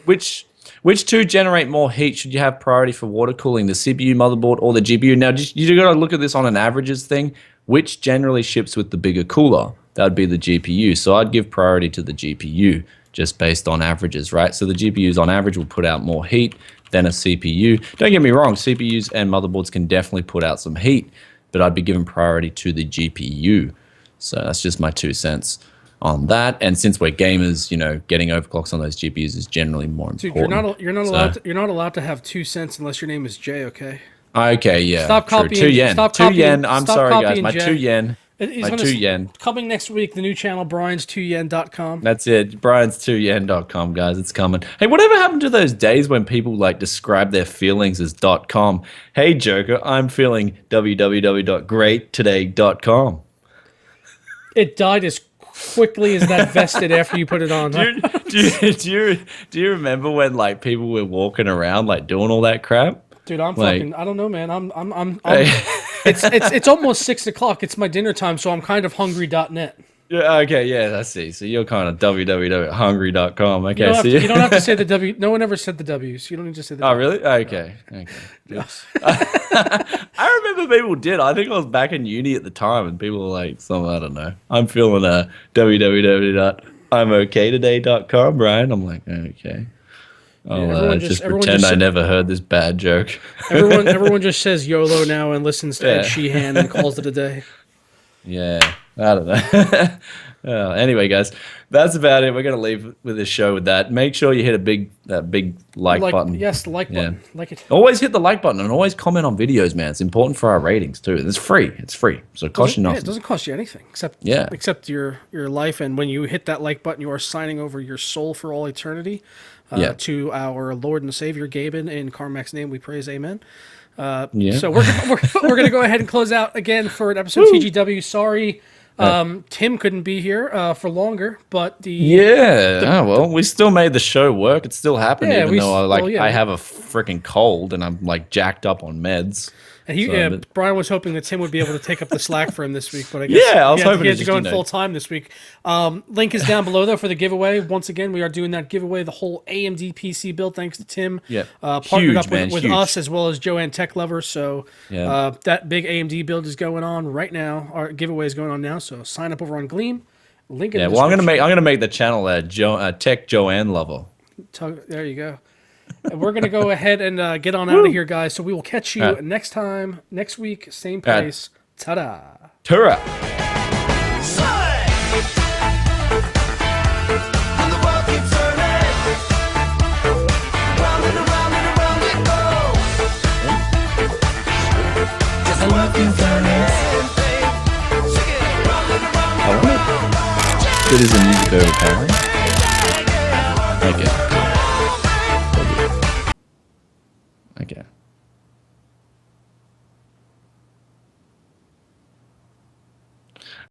Which two generate more heat? Should you have priority for water cooling, the CPU, motherboard, or the GPU? Now, you got to look at this on an averages thing. Which generally ships with the bigger cooler? That would be the GPU. So I'd give priority to the GPU just based on averages, right? So the GPUs on average will put out more heat than a CPU. Don't get me wrong, CPUs and motherboards can definitely put out some heat, but I'd be giving priority to the GPU. So that's just my 2 cents on that. And since we're gamers, getting overclocks on those GPUs is generally more Dude, important. you're not allowed to have 2 cents unless your name is Jay. Okay. Okay, yeah. Stop true. copying. 2 yen. Stop 2 copying. yen. I'm stop sorry, guys. copying My Jay. 2 yen. He's My gonna 2 yen. Coming next week, the new channel, Brian's2yen.com. That's it. Brian's2yen.com, guys. It's coming. Hey, whatever happened to those days when people describe their feelings as .com? Hey, Joker, I'm feeling www.greattoday.com. It died as quickly as that vested after you put it on. Do you remember when people were walking around doing all that crap? Dude, I'm fucking. I don't know, man. I'm it's almost 6:00. It's my dinner time, so I'm kind of hungry.net. Yeah. Okay. Yeah. I see. So you're kind of www.hungry.com. Okay. You don't have to say the W. No one ever said the W's. You don't need to say the. Oh, really? Okay. Oops. I remember people did. I think I was back in uni at the time, and people were like, I don't know. I'm feeling www.imoktoday.com, Brian. I'm like, okay. I'll just pretend I never heard this bad joke. Everyone just says YOLO now and listens to Ed Sheehan and calls it a day. Yeah, I don't know. Anyway, guys, that's about it. We're gonna leave with this show with that. Make sure you hit that big like button. Yes, the like button. Like it. Always hit the like button and always comment on videos, man. It's important for our ratings too. It's free. So it costs you nothing. It doesn't cost you anything except your life. And when you hit that like button, you are signing over your soul for all eternity. To our Lord and Savior Gaben, in Carmack's name we praise, amen. So we're gonna go ahead and close out again for an episode of TGW. Sorry, Tim couldn't be here for longer, but we still made the show work. It still happened, even though I have a freaking cold and I'm jacked up on meds. And Brian was hoping that Tim would be able to take up the slack for him this week, but I guess I was hoping he had to go in full time this week. Link is down below though for the giveaway. Once again, we are doing that giveaway, the whole AMD PC build, thanks to Tim. Partnered up with us as well as Joanne Tech Lover. So that big AMD build is going on right now. Our giveaway is going on now. So sign up over on Gleam. Link in the description. I'm gonna make the channel Tech Joanne Lover. There you go. And we're going to go ahead and get on out of here, guys. So we will catch you next week, same place. Ta-da. Ta-ra. Good as a music overpowering. Okay. Okay.